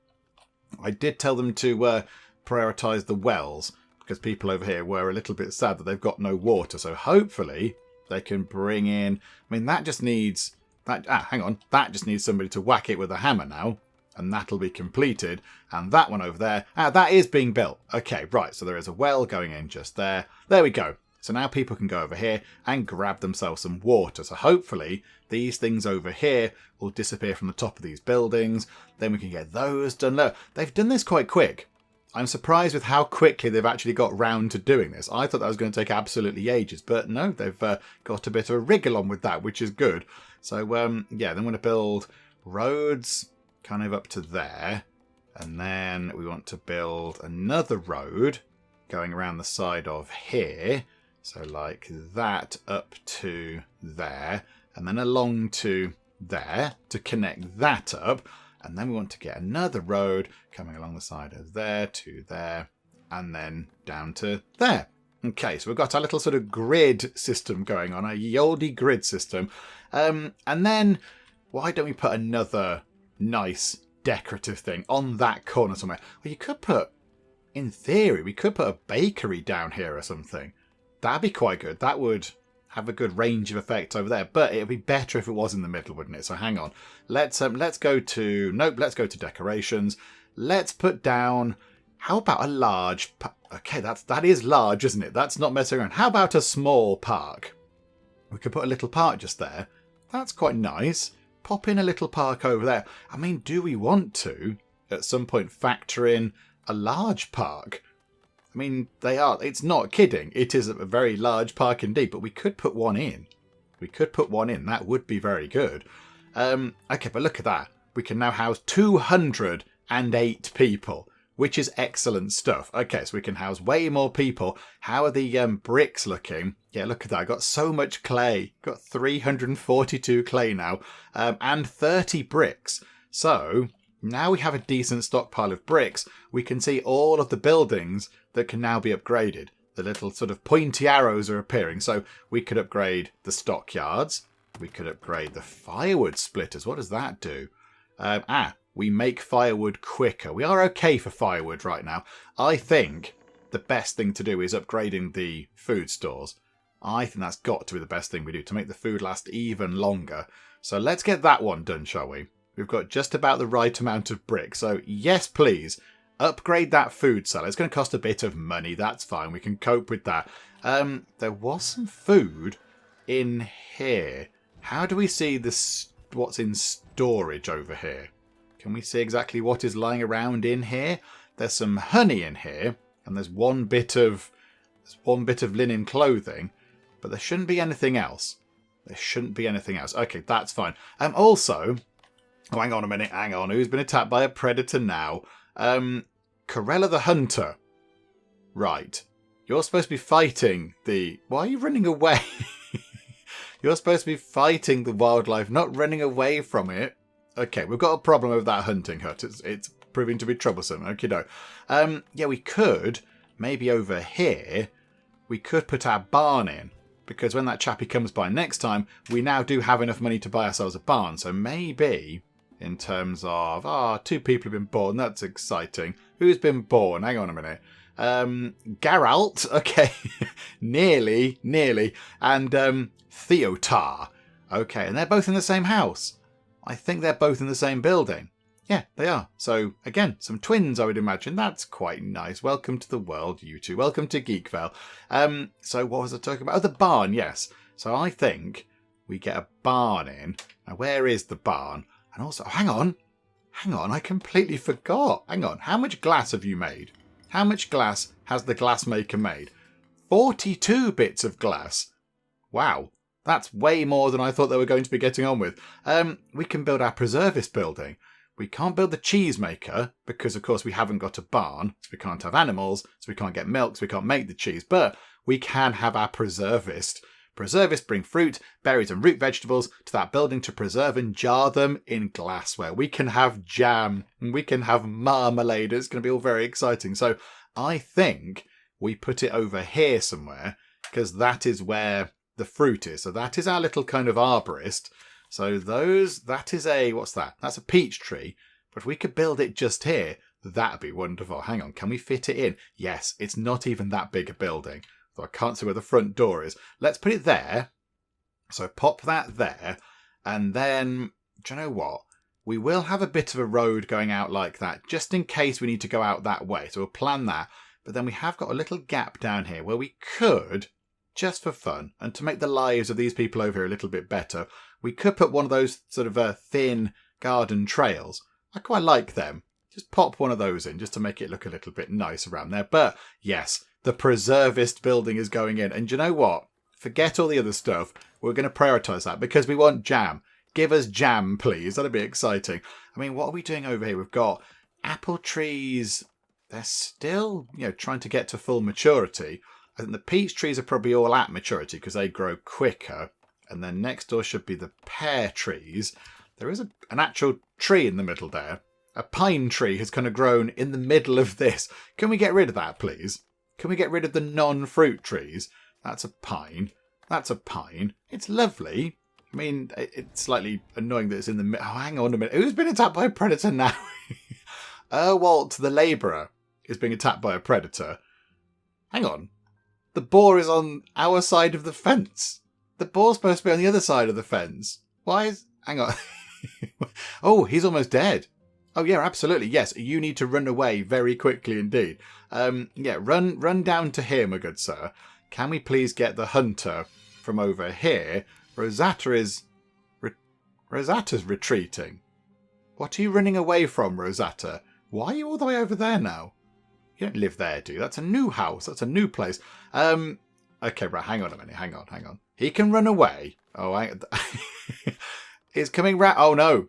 I did tell them to prioritise the wells, because people over here were a little bit sad that they've got no water. So hopefully they can bring in... I mean, that just needs... hang on. That just needs somebody to whack it with a hammer now. And that'll be completed. And that one over there... that is being built. Okay, right. So there is a well going in just there. There we go. So now people can go over here and grab themselves some water. So hopefully these things over here will disappear from the top of these buildings. Then we can get those done. Look, they've done this quite quick. I'm surprised with how quickly they've actually got round to doing this. I thought that was going to take absolutely ages. But no, they've got a bit of a wriggle on with that, which is good. So, yeah, then we're going to build roads kind of up to there. And then we want to build another road going around the side of here. So like that up to there, and then along to there to connect that up. And then we want to get another road coming along the side of there to there, and then down to there. Okay, so we've got our little sort of grid system going on, a Yoldi grid system. And then why don't we put another nice decorative thing on that corner somewhere? Well, you could put, in theory, we could put a bakery down here or something. That'd be quite good. That would have a good range of effects over there. But it'd be better if it was in the middle, wouldn't it? So hang on. Let's go to... Nope, let's go to decorations. Let's put down... How about a large... Okay, that is large, isn't it? That's not messing around. How about a small park? We could put a little park just there. That's quite nice. Pop in a little park over there. I mean, do we want to, at some point, factor in a large park? I mean, it's not kidding. It is a very large park indeed, but we could put one in. That would be very good. Okay, but look at that. We can now house 208 people, which is excellent stuff. Okay, so we can house way more people. How are the bricks looking? Yeah, look at that. I got so much clay. Got 342 clay now, and 30 bricks. So now we have a decent stockpile of bricks. We can see all of the buildings that can now be upgraded. The little sort of pointy arrows are appearing. So we could upgrade the stockyards. We could upgrade the firewood splitters. What does that do? We make firewood quicker. We are okay for firewood right now. I think the best thing to do is upgrading the food stores. I think that's got to be the best thing we do to make the food last even longer. So let's get that one done, shall we? We've got just about the right amount of brick. So yes, please, upgrade that food cellar. It's going to cost a bit of money. That's fine. We can cope with that. There was some food in here. How do we see this? What's in storage over here? Can we see exactly what is lying around in here? There's some honey in here, and there's one bit of linen clothing, but there shouldn't be anything else. Okay, that's fine. Also, oh, hang on a minute. Hang on. Who's been attacked by a predator now? Corella the Hunter. Right. You're supposed to be fighting the... Why are you running away? You're supposed to be fighting the wildlife, not running away from it. Okay, we've got a problem with that hunting hut. It's proving to be troublesome. Okay, no. Yeah, we could, maybe over here, we could put our barn in. Because when that chappie comes by next time, we now do have enough money to buy ourselves a barn. So maybe, in terms of, 2 people have been born. That's exciting. Who's been born? Hang on a minute. Geralt, okay, nearly, and Theotar, okay, and they're both in the same house. I think they're both in the same building. Yeah, they are. So, again, some twins, I would imagine. That's quite nice. Welcome to the world, you two. Welcome to Geekvale. So what was I talking about? Oh, the barn, yes. So I think we get a barn in. Now, where is the barn? And also, hang on, I completely forgot. Hang on, how much glass have you made? How much glass has the glassmaker made? 42 bits of glass. Wow, that's way more than I thought they were going to be getting on with. We can build our preservist building. We can't build the cheese maker because, of course, we haven't got a barn. So we can't have animals, so we can't get milk, so we can't make the cheese. But we can have our preservist. Preservists bring fruit, berries and root vegetables to that building to preserve and jar them in glassware. We can have jam and we can have marmalade. It's going to be all very exciting. So I think we put it over here somewhere because that is where the fruit is. So that is our little kind of arborist. So that is what's that? That's a peach tree. But if we could build it just here, that'd be wonderful. Hang on, can we fit it in? Yes, it's not even that big a building. So I can't see where the front door is. Let's put it there. So pop that there. And then, do you know what? We will have a bit of a road going out like that, just in case we need to go out that way. So we'll plan that. But then we have got a little gap down here where we could, just for fun, and to make the lives of these people over here a little bit better, we could put one of those sort of thin garden trails. I quite like them. Just pop one of those in just to make it look a little bit nice around there. But yes, the preservist building is going in. And you know what? Forget all the other stuff. We're going to prioritise that because we want jam. Give us jam, please. That'd be exciting. I mean, what are we doing over here? We've got apple trees. They're still, trying to get to full maturity. I think the peach trees are probably all at maturity because they grow quicker. And then next door should be the pear trees. There is an actual tree in the middle there. A pine tree has kind of grown in the middle of this. Can we get rid of that, please? Can we get rid of the non-fruit trees? That's a pine. That's a pine. It's lovely. I mean, it's slightly annoying that it's in the middle. Oh, hang on a minute. Who's been attacked by a predator now? Walt, the labourer, is being attacked by a predator. Hang on. The boar is on our side of the fence. The boar's supposed to be on the other side of the fence. Why is... Hang on. Oh, he's almost dead. Oh, yeah, absolutely. Yes, you need to run away very quickly indeed. Yeah, run down to here, my good sir. Can we please get the hunter from over here? Rosatta's retreating. What are you running away from, Rosatta? Why are you all the way over there now? You don't live there, do you? That's a new house. That's a new place. Okay, right, hang on a minute. Hang on. He can run away. Oh, he's coming round. Oh, no.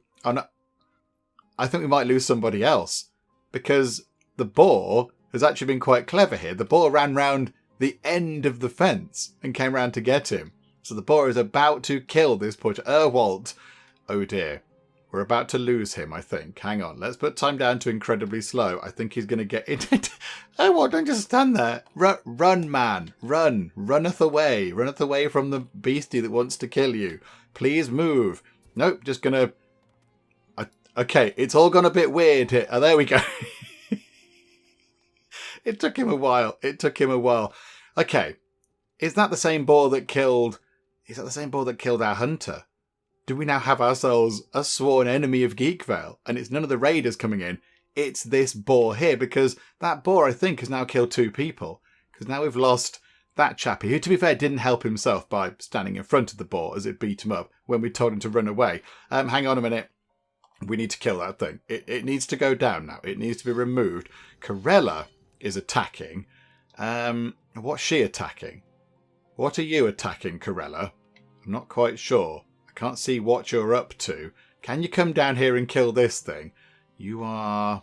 I think we might lose somebody else. Because the boar has actually been quite clever here. The boar ran round the end of the fence and came round to get him. So the boar is about to kill this poor Walt. Oh, dear. We're about to lose him, I think. Hang on. Let's put time down to incredibly slow. I think he's going to get it. Oh, what? Don't just stand there. Run, man. Run. Runneth away. Runneth away from the beastie that wants to kill you. Please move. Nope, just going to... Okay, it's all gone a bit weird here. Oh, there we go. It took him a while. Okay. Is that the same boar that killed... Is that the same boar that killed our hunter? Do we now have ourselves a sworn enemy of Geekvale? And it's none of the raiders coming in. It's this boar here, because that boar, I think, has now killed 2 people. Because now we've lost that chappie, who, to be fair, didn't help himself by standing in front of the boar as it beat him up when we told him to run away. Hang on a minute. We need to kill that thing. It needs to go down now. It needs to be removed. Corella is attacking. What's she attacking? What are you attacking, Corella? I'm not quite sure. I can't see what you're up to. Can you come down here and kill this thing? You are...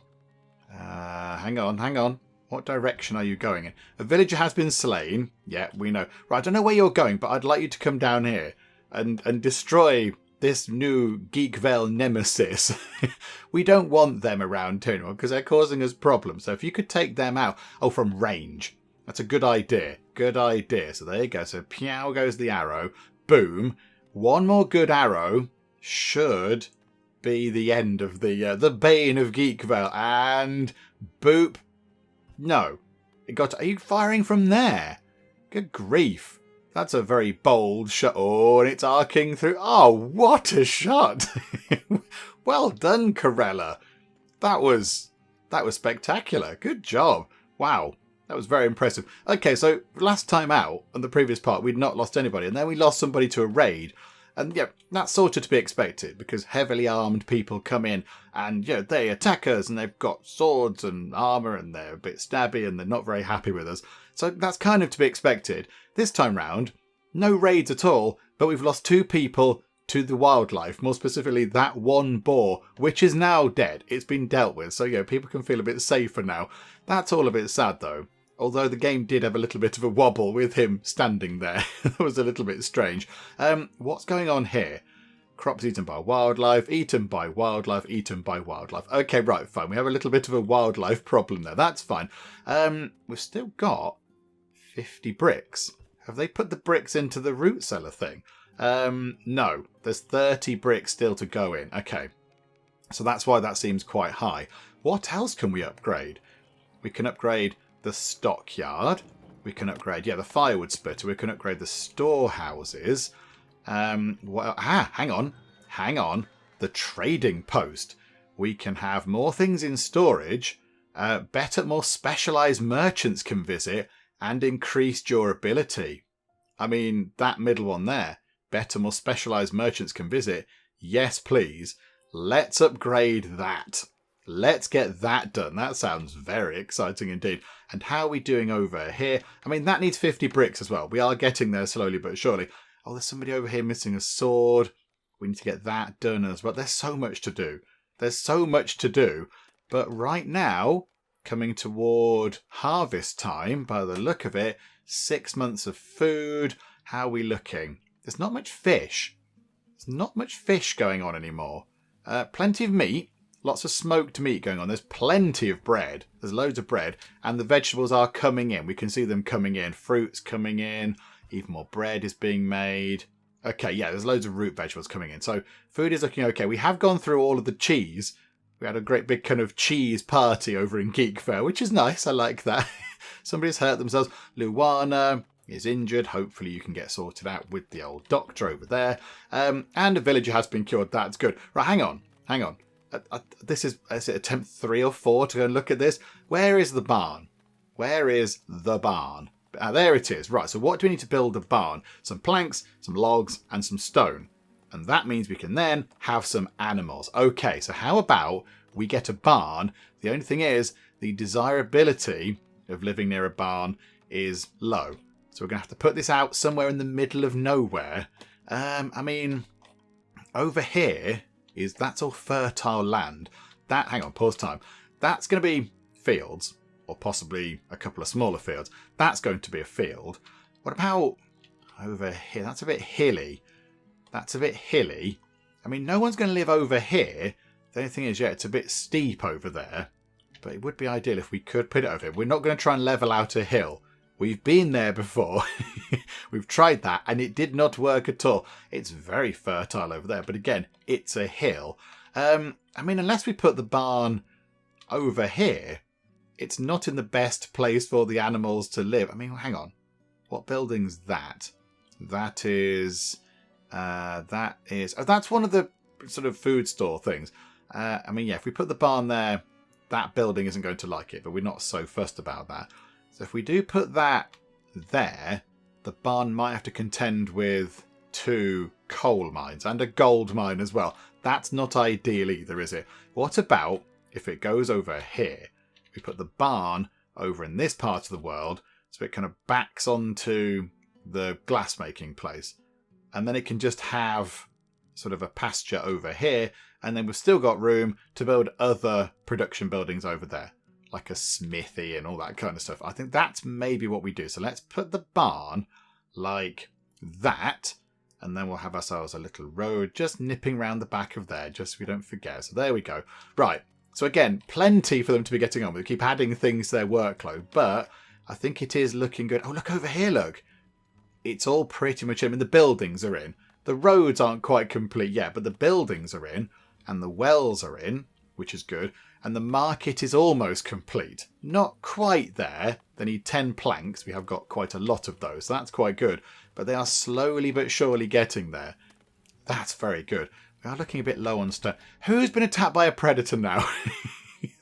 hang on. What direction are you going in? A villager has been slain. Yeah, we know. Right, I don't know where you're going, but I'd like you to come down here and destroy this new Geekvale nemesis. We don't want them around too anymore because they're causing us problems. So if you could take them out... Oh, from range. That's a good idea. Good idea. So there you go. So pew goes the arrow. Boom. One more good arrow should be the end of the bane of Geekvale. And boop. No. Are you firing from there? Good grief. That's a very bold shot. Oh, and it's arcing through. Oh, what a shot. Well done, Corella. That was spectacular. Good job. Wow. That was very impressive. Okay, so last time out, on the previous part, we'd not lost anybody. And then we lost somebody to a raid. And yeah, that's sort of to be expected, because heavily armed people come in and, yeah, they attack us and they've got swords and armour and they're a bit stabby and they're not very happy with us. So that's kind of to be expected. This time round, no raids at all, but we've lost 2 people to the wildlife, more specifically that one boar, which is now dead. It's been dealt with, so yeah, people can feel a bit safer now. That's all a bit sad though. Although the game did have a little bit of a wobble with him standing there. That was a little bit strange. What's going on here? Crops eaten by wildlife, eaten by wildlife, eaten by wildlife. Okay, right, fine. We have a little bit of a wildlife problem there. That's fine. We've still got 50 bricks. Have they put the bricks into the root cellar thing? No. There's 30 bricks still to go in. Okay. So that's why that seems quite high. What else can we upgrade? We can upgrade the stockyard. We can upgrade, the firewood splitter. We can upgrade the storehouses. Hang on. The trading post. We can have more things in storage. More specialised merchants can visit and increased durability. I mean, that middle one there. Better, more specialised merchants can visit. Yes, please. Let's upgrade that. Let's get that done. That sounds very exciting indeed. And how are we doing over here? I mean, that needs 50 bricks as well. We are getting there slowly but surely. Oh, there's somebody over here missing a sword. We need to get that done as well. There's so much to do. But right now, coming toward harvest time, by the look of it, 6 months of food. How are we looking? There's not much fish. There's not much fish going on anymore. Plenty of meat. Lots of smoked meat going on. There's plenty of bread. There's loads of bread. And the vegetables are coming in. We can see them coming in. Fruits coming in. Even more bread is being made. Okay, yeah, there's loads of root vegetables coming in. So food is looking okay. We have gone through all of the cheese. We had a great big kind of cheese party over in Geekvale, which is nice. I like that. Somebody's hurt themselves. Luana is injured. Hopefully you can get sorted out with the old doctor over there. And a villager has been cured. That's good. Right, hang on. This is it attempt 3 or 4 to go and look at this? Where is the barn? There it is. Right, so what do we need to build a barn? Some planks, some logs, and some stone. And that means we can then have some animals. Okay, so how about we get a barn? The only thing is, the desirability of living near a barn is low. So we're going to have to put this out somewhere in the middle of nowhere. I mean, over here that's all fertile land. Hang on, pause time. That's going to be fields, or possibly a couple of smaller fields. That's going to be a field. What about over here? That's a bit hilly. I mean, no one's going to live over here. The only thing is, it's a bit steep over there. But it would be ideal if we could put it over here. We're not going to try and level out a hill. We've been there before. We've tried that and it did not work at all. It's very fertile over there. But again, it's a hill. I mean, unless we put the barn over here, it's not in the best place for the animals to live. I mean, hang on. What building's that? That is... Oh, that's one of the sort of food store things. I mean, if we put the barn there, that building isn't going to like it, but we're not so fussed about that. So if we do put that there, the barn might have to contend with 2 coal mines and a gold mine as well. That's not ideal either, is it? What about if it goes over here? We put the barn over in this part of the world, so it kind of backs onto the glassmaking place. And then it can just have sort of a pasture over here, and then we've still got room to build other production buildings over there, like a smithy and all that kind of stuff. I think that's maybe what we do. So let's put the barn like that, and then we'll have ourselves a little road just nipping round the back of there, just so we don't forget. So there we go. Right. So again, plenty for them to be getting on with. Keep adding things to their workload, but I think it is looking good. Oh, look over here, look. It's all pretty much in. I mean, the buildings are in. The roads aren't quite complete yet, but the buildings are in, and the wells are in, which is good. and the market is almost complete. Not quite there. They need 10 planks. We have got quite a lot of those. So that's quite good. But they are slowly but surely getting there. That's very good. We are looking a bit low on stone. Who's been attacked by a predator now?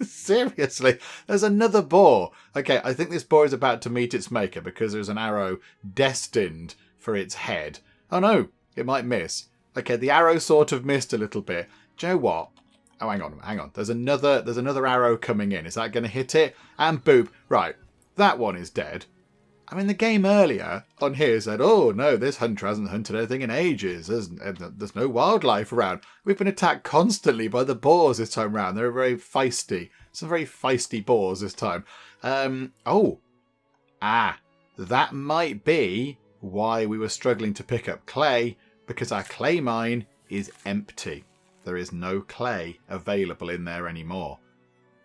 Seriously, there's another boar. Okay, I think this boar is about to meet its maker because there's an arrow destined for its head. Oh no, it might miss. Okay, the arrow sort of missed a little bit. Do you know what? Oh, hang on. There's another arrow coming in. Is that going to hit it? And boop. Right, that one is dead. I mean, the game earlier on here said, oh no, this hunter hasn't hunted anything in ages. There's no wildlife around. We've been attacked constantly by the boars this time round. They're very feisty. Some very feisty boars this time. That might be why we were struggling to pick up clay, because our clay mine is empty. There is no clay available in there anymore.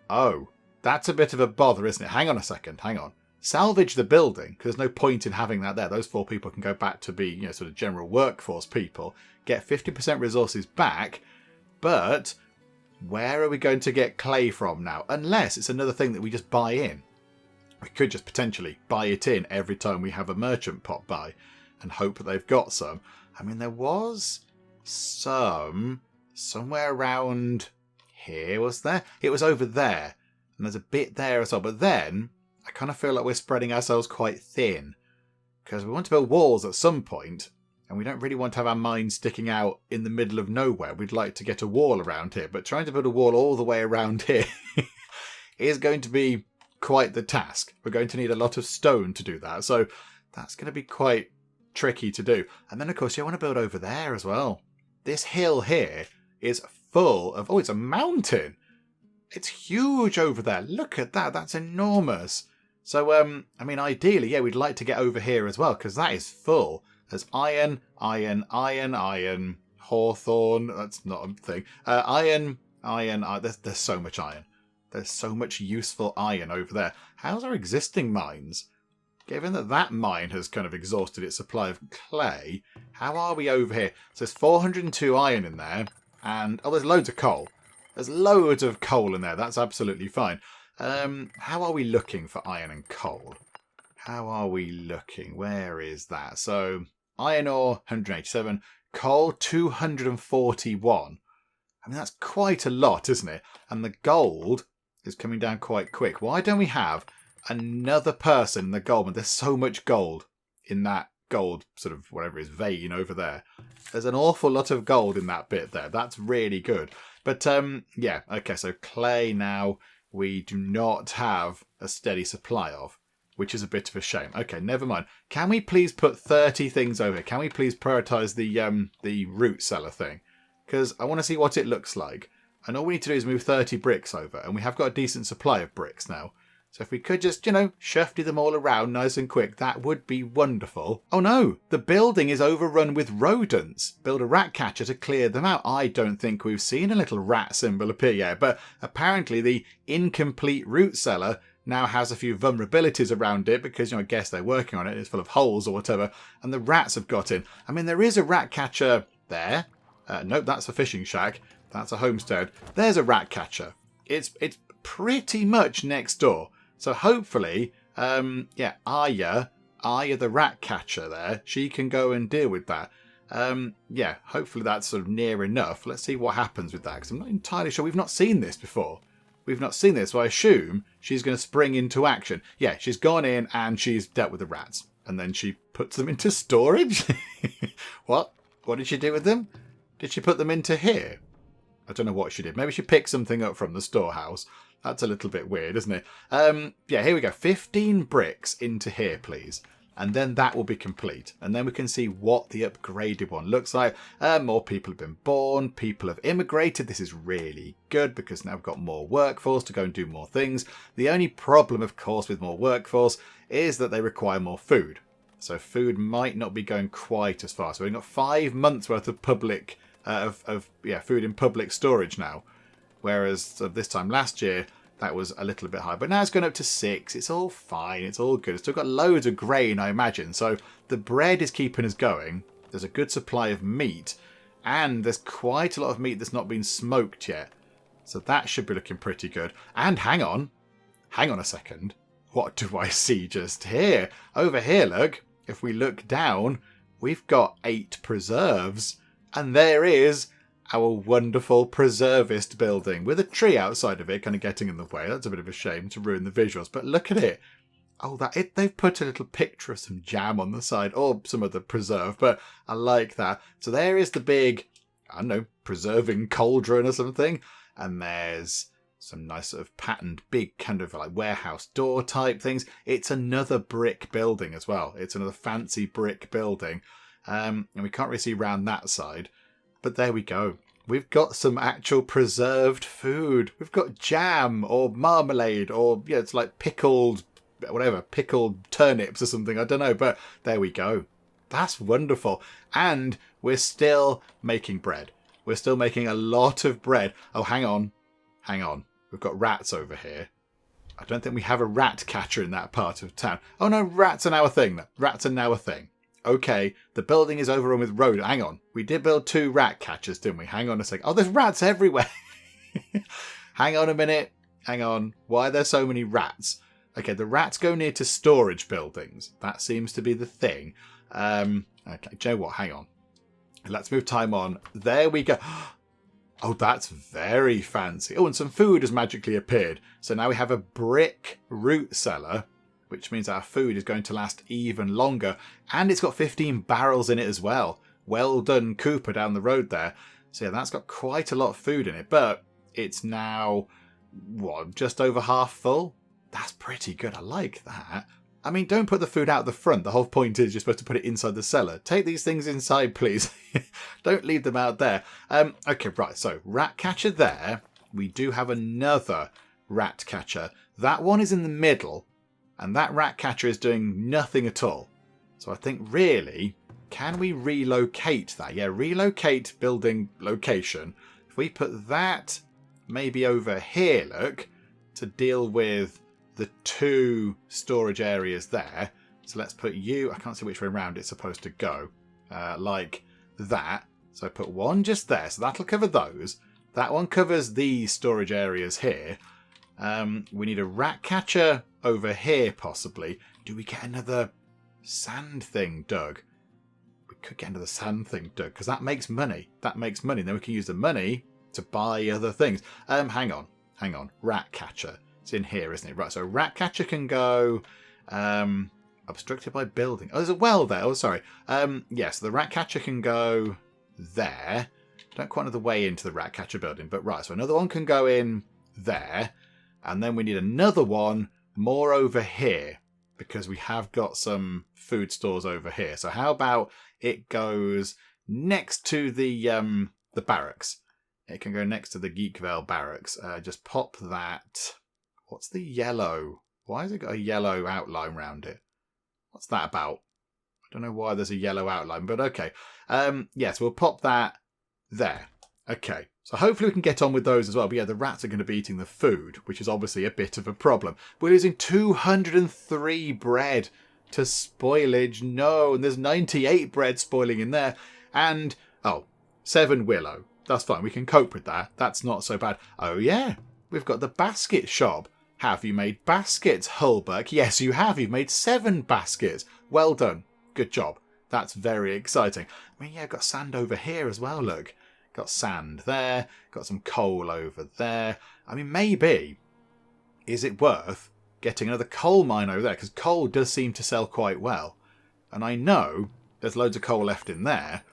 Oh, that's a bit of a bother, isn't it? Hang on a second. Salvage the building, because there's no point in having that there. Those 4 people can go back to be, sort of general workforce people, get 50% resources back, but where are we going to get clay from now? Unless it's another thing that we just buy in. We could just potentially buy it in every time we have a merchant pop by and hope that they've got some. I mean, there was some somewhere around here, was there? It was over there, and there's a bit there as well, but then I kind of feel like we're spreading ourselves quite thin because we want to build walls at some point, and we don't really want to have our mine sticking out in the middle of nowhere. We'd like to get a wall around here, but trying to build a wall all the way around here is going to be quite the task. We're going to need a lot of stone to do that, so that's going to be quite tricky to do. And then, of course, you want to build over there as well. This hill here is full of... Oh, it's a mountain. It's huge over there. Look at that. That's enormous. So, I mean, ideally, yeah, we'd like to get over here as well, because that is full. There's iron, hawthorn. That's not a thing. Iron. There's so much iron. There's so much useful iron over there. How's our existing mines? Given that mine has kind of exhausted its supply of clay, how are we over here? So there's 402 iron in there, and... Oh, there's loads of coal. There's loads of coal in there. That's absolutely fine. How are we looking for iron and coal? How are we looking? Where is that? So, iron ore, 187. Coal, 241. I mean, that's quite a lot, isn't it? And the gold is coming down quite quick. Why don't we have another person in the gold? There's so much gold in that gold, sort of whatever it is, vein over there. There's an awful lot of gold in that bit there. That's really good. But, yeah, okay, so clay now we do not have a steady supply of, which is a bit of a shame. Okay, never mind. Can we please put 30 things over here? Can we please prioritise the root cellar thing? Because I want to see what it looks like. And all we need to do is move 30 bricks over, and we have got a decent supply of bricks now. So if we could just, shufty them all around nice and quick, that would be wonderful. Oh no, the building is overrun with rodents. Build a rat catcher to clear them out. I don't think we've seen a little rat symbol appear yet, but apparently the incomplete root cellar now has a few vulnerabilities around it because, I guess they're working on it. It's full of holes or whatever, and the rats have got in. I mean, there is a rat catcher there. Nope, that's a fishing shack. That's a homestead. There's a rat catcher. It's pretty much next door. So hopefully, Aya the rat catcher there, she can go and deal with that. Yeah, hopefully that's sort of near enough. Let's see what happens with that, because I'm not entirely sure. We've not seen this before. We've not seen this, so I assume she's going to spring into action. Yeah, she's gone in and she's dealt with the rats. And then she puts them into storage? What? What did she do with them? Did she put them into here? I don't know what she did. Maybe she picked something up from the storehouse. That's a little bit weird, isn't it? Yeah, here we go. 15 bricks into here, please. And then that will be complete. And then we can see what the upgraded one looks like. More people have been born. People have immigrated. This is really good because now we've got more workforce to go and do more things. The only problem, of course, with more workforce is that they require more food. So food might not be going quite as far. So we've got 5 months worth of public food in public storage now. Whereas this time last year, that was a little bit high. But now it's gone up to 6. It's all fine. It's all good. It's still got loads of grain, I imagine. So the bread is keeping us going. There's a good supply of meat. And there's quite a lot of meat that's not been smoked yet. So that should be looking pretty good. And hang on a second. What do I see just here? Over here, look. If we look down, we've got 8 preserves. And there is our wonderful preservist building with a tree outside of it kind of getting in the way. That's a bit of a shame to ruin the visuals. But look at it. Oh, they've put a little picture of some jam on the side or some other preserve. But I like that. So there is the big, I don't know, preserving cauldron or something. And there's some nice sort of patterned big kind of like warehouse door type things. It's another brick building as well. It's another fancy brick building. And we can't really see around that side. But there we go. We've got some actual preserved food. We've got jam or marmalade or, yeah, it's like pickled, whatever, pickled turnips or something. I don't know. But there we go. That's wonderful. And we're still making bread. We're still making a lot of bread. Oh, hang on. Hang on. We've got rats over here. I don't think we have a rat catcher in that part of town. Oh, no, rats are now a thing. Rats are now a thing. Okay, the building is overrun with rodents. Hang on. We did build 2 rat catchers, didn't we? Hang on a second. Oh, there's rats everywhere. Hang on a minute. Hang on. Why are there so many rats? Okay, the rats go near to storage buildings. That seems to be the thing. Okay, do you know what? Hang on. Let's move time on. There we go. Oh, that's very fancy. Oh, and some food has magically appeared. So now we have a brick root cellar, which means our food is going to last even longer. And it's got 15 barrels in it as well. Well done, Cooper, down the road there. So yeah, that's got quite a lot of food in it. But it's now, what, just over half full? That's pretty good. I like that. I mean, don't put the food out the front. The whole point is you're supposed to put it inside the cellar. Take these things inside, please. Don't leave them out there. Okay, right. So, rat catcher there. We do have another rat catcher. That one is in the middle. And that rat catcher is doing nothing at all. So I think really, can we relocate that? Yeah, relocate building location. If we put that maybe over here, look, to deal with the 2 storage areas there. So let's put you, I can't see which way around it's supposed to go, like that. So I put one just there, so that'll cover those. That one covers these storage areas here. We need a rat catcher over here possibly. Do we get another sand thing dug? We could get another sand thing dug because that makes money. That makes money. Then we can use the money to buy other things. Hang on. Rat catcher. It's in here, isn't it? Right, so rat catcher can go obstructed by building. Oh, there's a well there. Oh, sorry. Yes, the rat catcher can go there. Don't quite know the way into the rat catcher building, but right, so another one can go in there. And then we need another one more over here because we have got some food stores over here. So how about it goes next to the barracks? It can go next to the Geekvale barracks. Just pop that. What's the yellow? Why has it got a yellow outline around it? What's that about? I don't know why there's a yellow outline, but okay. Yes, we'll pop that there. Okay, so hopefully we can get on with those as well. But yeah, the rats are going to be eating the food, which is obviously a bit of a problem. We're losing 203 bread to spoilage. No, and there's 98 bread spoiling in there. And, 7 willow. That's fine. We can cope with that. That's not so bad. Oh, yeah. We've got the basket shop. Have you made baskets, Hulberg? Yes, you have. You've made 7 baskets. Well done. Good job. That's very exciting. I mean, yeah, I've got sand over here as well, look. Got sand there. Got some coal over there. I mean, maybe, is it worth getting another coal mine over there? Because coal does seem to sell quite well. And I know there's loads of coal left in there.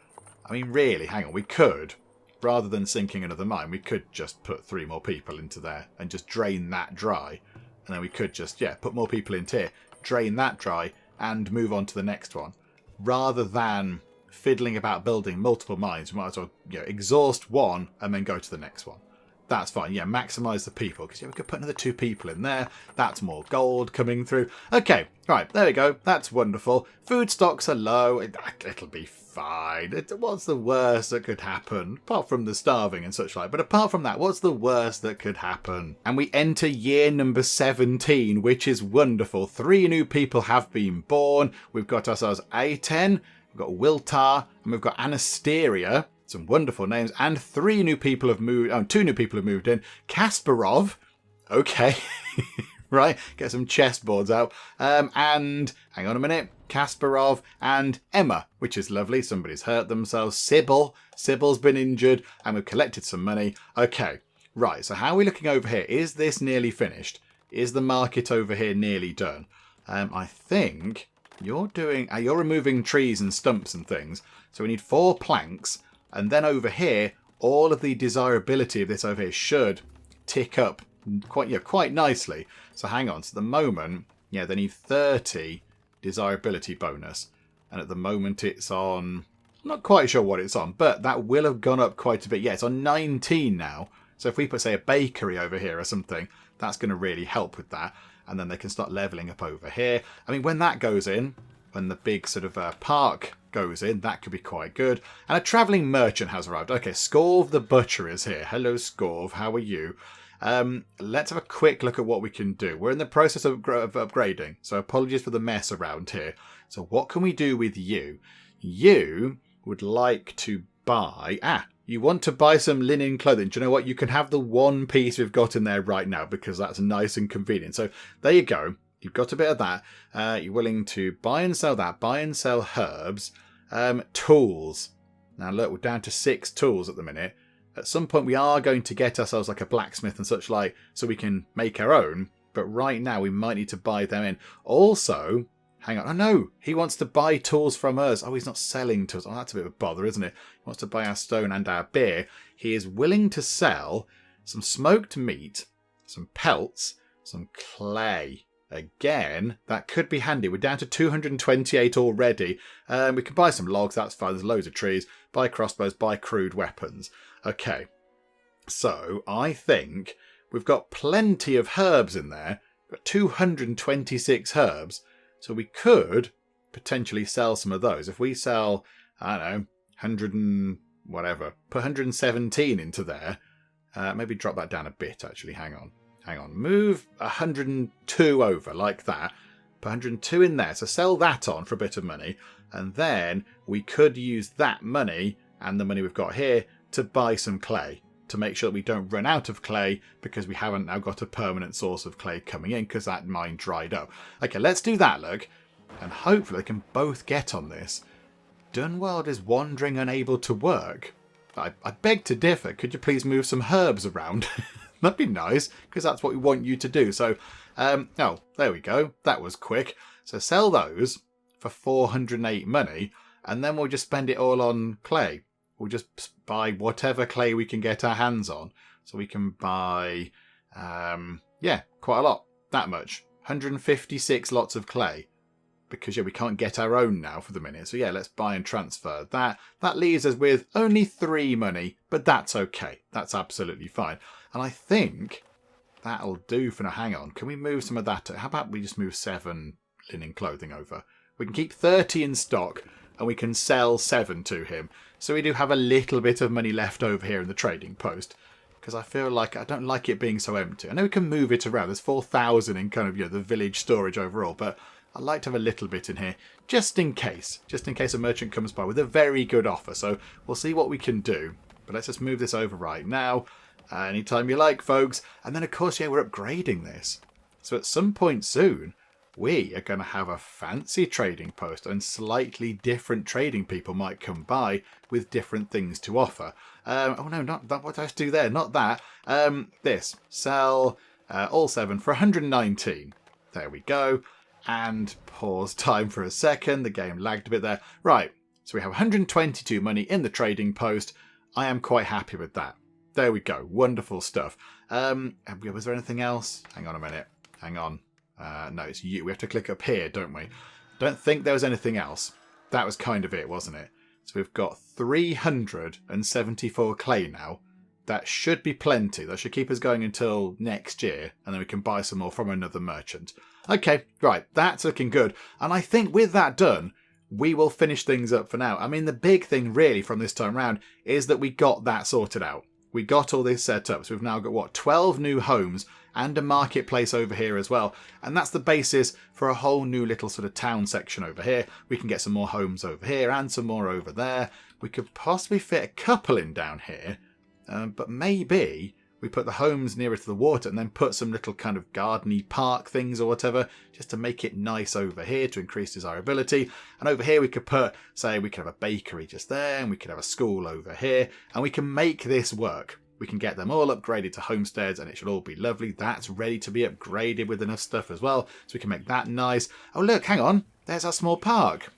I mean, really, hang on, we could, rather than sinking another mine, we could just put 3 more people into there and just drain that dry. And then we could just, put more people into here, drain that dry, and move on to the next one. Rather than fiddling about building multiple mines, we might as well exhaust one and then go to the next one. That's fine. Yeah, maximise the people. Because we could put another 2 people in there. That's more gold coming through. Okay, right, there we go. That's wonderful. Food stocks are low. It'll be fine. What's the worst that could happen? Apart from the starving and such like. But apart from that, what's the worst that could happen? And we enter year number 17, which is wonderful. 3 new people have been born. We've got ourselves Aten, we've got Wiltar, and we've got Anasteria. Some wonderful names. And 2 new people have moved in. Kasparov. Okay. Right, get some chessboards out. And hang on a minute. Kasparov and Emma, which is lovely. Somebody's hurt themselves. Sybil's been injured, and we've collected some money. Okay, right, so how are we looking over here? Is this nearly finished? Is the market over here nearly done? I think you're removing trees and stumps and things. So we need 4 planks, and then over here, all of the desirability of this over here should tick up quite nicely. So hang on, so at the moment, yeah, they need 30 desirability bonus. And at the moment it's on, I'm not quite sure what it's on, but that will have gone up quite a bit. Yeah, it's on 19 now. So if we put, say, a bakery over here or something, that's going to really help with that. And then they can start levelling up over here. I mean, when that goes in, when the big sort of park goes in, that could be quite good. And a travelling merchant has arrived. Okay, Scorv the butcher is here. Hello, Scorv. How are you? Let's have a quick look at what we can do. We're in the process of upgrading, so apologies for the mess around here. So what can we do with you? You would like to buy... you want to buy some linen clothing. Do you know what? You can have the 1 piece we've got in there right now because that's nice and convenient. So there you go. You've got a bit of that. You're willing to buy and sell that. Buy and sell herbs. Tools. Now look, we're down to 6 tools at the minute. At some point we are going to get ourselves like a blacksmith and such like so we can make our own. But right now we might need to buy them in. Also, hang on. Oh no, he wants to buy tools from us. Oh, he's not selling to us. Oh, that's a bit of a bother, isn't it? He wants to buy our stone and our beer. He is willing to sell some smoked meat, some pelts, some clay. Again, that could be handy. We're down to 228 already. We can buy some logs, that's fine. There's loads of trees. Buy crossbows, buy crude weapons. Okay, so I think we've got plenty of herbs in there. We've got 226 herbs. So we could potentially sell some of those. If we sell, I don't know, 100 and whatever, put 117 into there. Maybe drop that down a bit, actually. Hang on. Move 102 over like that. Put 102 in there. So sell that on for a bit of money. And then we could use that money and the money we've got here to buy some clay. To make sure that we don't run out of clay because we haven't now got a permanent source of clay coming in because that mine dried up. Okay, let's do that, look. And hopefully they can both get on this. Dunwald is wandering unable to work. I beg to differ. Could you please move some herbs around? That'd be nice, because that's what we want you to do. So, oh, there we go. That was quick. So sell those for 408 money, and then we'll just spend it all on clay. We'll just buy whatever clay we can get our hands on. So we can buy, yeah, quite a lot. That much. 156 lots of clay. Because, yeah, we can't get our own now for the minute. So, yeah, let's buy and transfer that. That leaves us with only 3 money, but that's okay. That's absolutely fine. And I think that'll do for now. Hang on. Can we move some of that? How about we just move 7 linen clothing over? We can keep 30 in stock, and we can sell 7 to him. So we do have a little bit of money left over here in the trading post. Because I feel like I don't like it being so empty. I know we can move it around. There's 4,000 in kind of, the village storage overall, but I'd like to have a little bit in here, just in case a merchant comes by with a very good offer. So we'll see what we can do. But let's just move this over right now. Anytime you like, folks. And then, of course, yeah, we're upgrading this. So at some point soon, we are going to have a fancy trading post and slightly different trading people might come by with different things to offer. Oh, no, not that. What did I do there? Not that. This. Sell all 7 for 119. There we go. And pause time for a second. The game lagged a bit there. Right. So we have 122 money in the trading post. I am quite happy with that. There we go. Wonderful stuff. Was there anything else? Hang on a minute. Hang on. No, it's you. We have to click up here, don't we? Don't think there was anything else. That was kind of it, wasn't it? So we've got 374 clay now. That should be plenty. That should keep us going until next year. And then we can buy some more from another merchant. Okay, right. That's looking good. And I think with that done, we will finish things up for now. I mean, the big thing really from this time round is that we got that sorted out. We got all this set up. So we've now got, 12 new homes and a marketplace over here as well. And that's the basis for a whole new little sort of town section over here. We can get some more homes over here and some more over there. We could possibly fit a couple in down here, but maybe we put the homes nearer to the water and then put some little kind of gardeny park things or whatever, just to make it nice over here to increase desirability. And over here we could put, say, we could have a bakery just there, and we could have a school over here, and we can make this work. We can get them all upgraded to homesteads and it should all be lovely. That's ready to be upgraded with enough stuff as well, so we can make that nice. Oh look, hang on, there's our small park.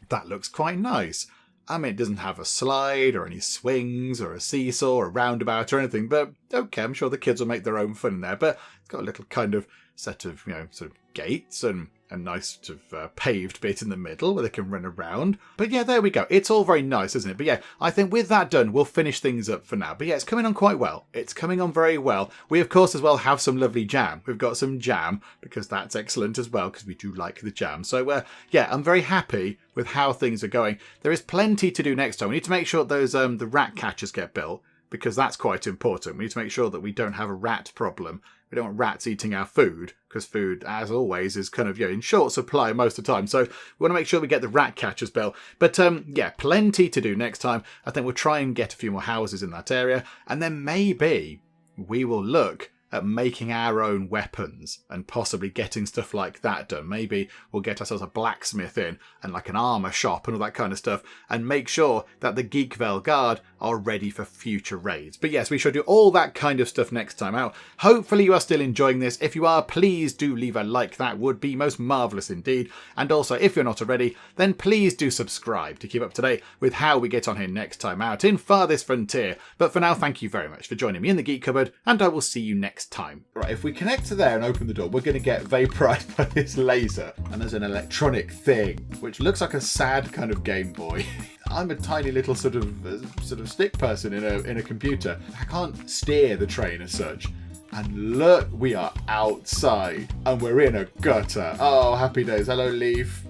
That looks quite nice. I mean, it doesn't have a slide or any swings or a seesaw or a roundabout or anything, but okay, I'm sure the kids will make their own fun in there. But it's got a little kind of set of, sort of gates and a nice sort of paved bit in the middle where they can run around. But yeah, there we go. It's all very nice, isn't it? But yeah, I think with that done, we'll finish things up for now. But yeah, it's coming on quite well. It's coming on very well. We, of course, as well have some lovely jam. We've got some jam because that's excellent as well, because we do like the jam. So yeah, I'm very happy with how things are going. There is plenty to do next time. We need to make sure those the rat catchers get built, because that's quite important. We need to make sure that we don't have a rat problem. We don't want rats eating our food, because food, as always, is kind of in short supply most of the time. So we want to make sure we get the rat catchers built. But yeah, plenty to do next time. I think we'll try and get a few more houses in that area. And then maybe we will look at making our own weapons and possibly getting stuff like that done. Maybe we'll get ourselves a blacksmith in and like an armour shop and all that kind of stuff, and make sure that the Geekvale Guard are ready for future raids. But yes, we shall do all that kind of stuff next time out. Hopefully you are still enjoying this. If you are, please do leave a like. That would be most marvellous indeed. And also, if you're not already, then please do subscribe to keep up to date with how we get on here next time out in Farthest Frontier. But for now, thank you very much for joining me in the Geek Cupboard, and I will see you next time. Right, if we connect to there and open the door, we're going to get vaporized by this laser. And there's an electronic thing, which looks like a sad kind of Game Boy. I'm a tiny little sort of stick person in a computer. I can't steer the train as such. And look, we are outside and we're in a gutter. Oh, happy days. Hello, Leaf.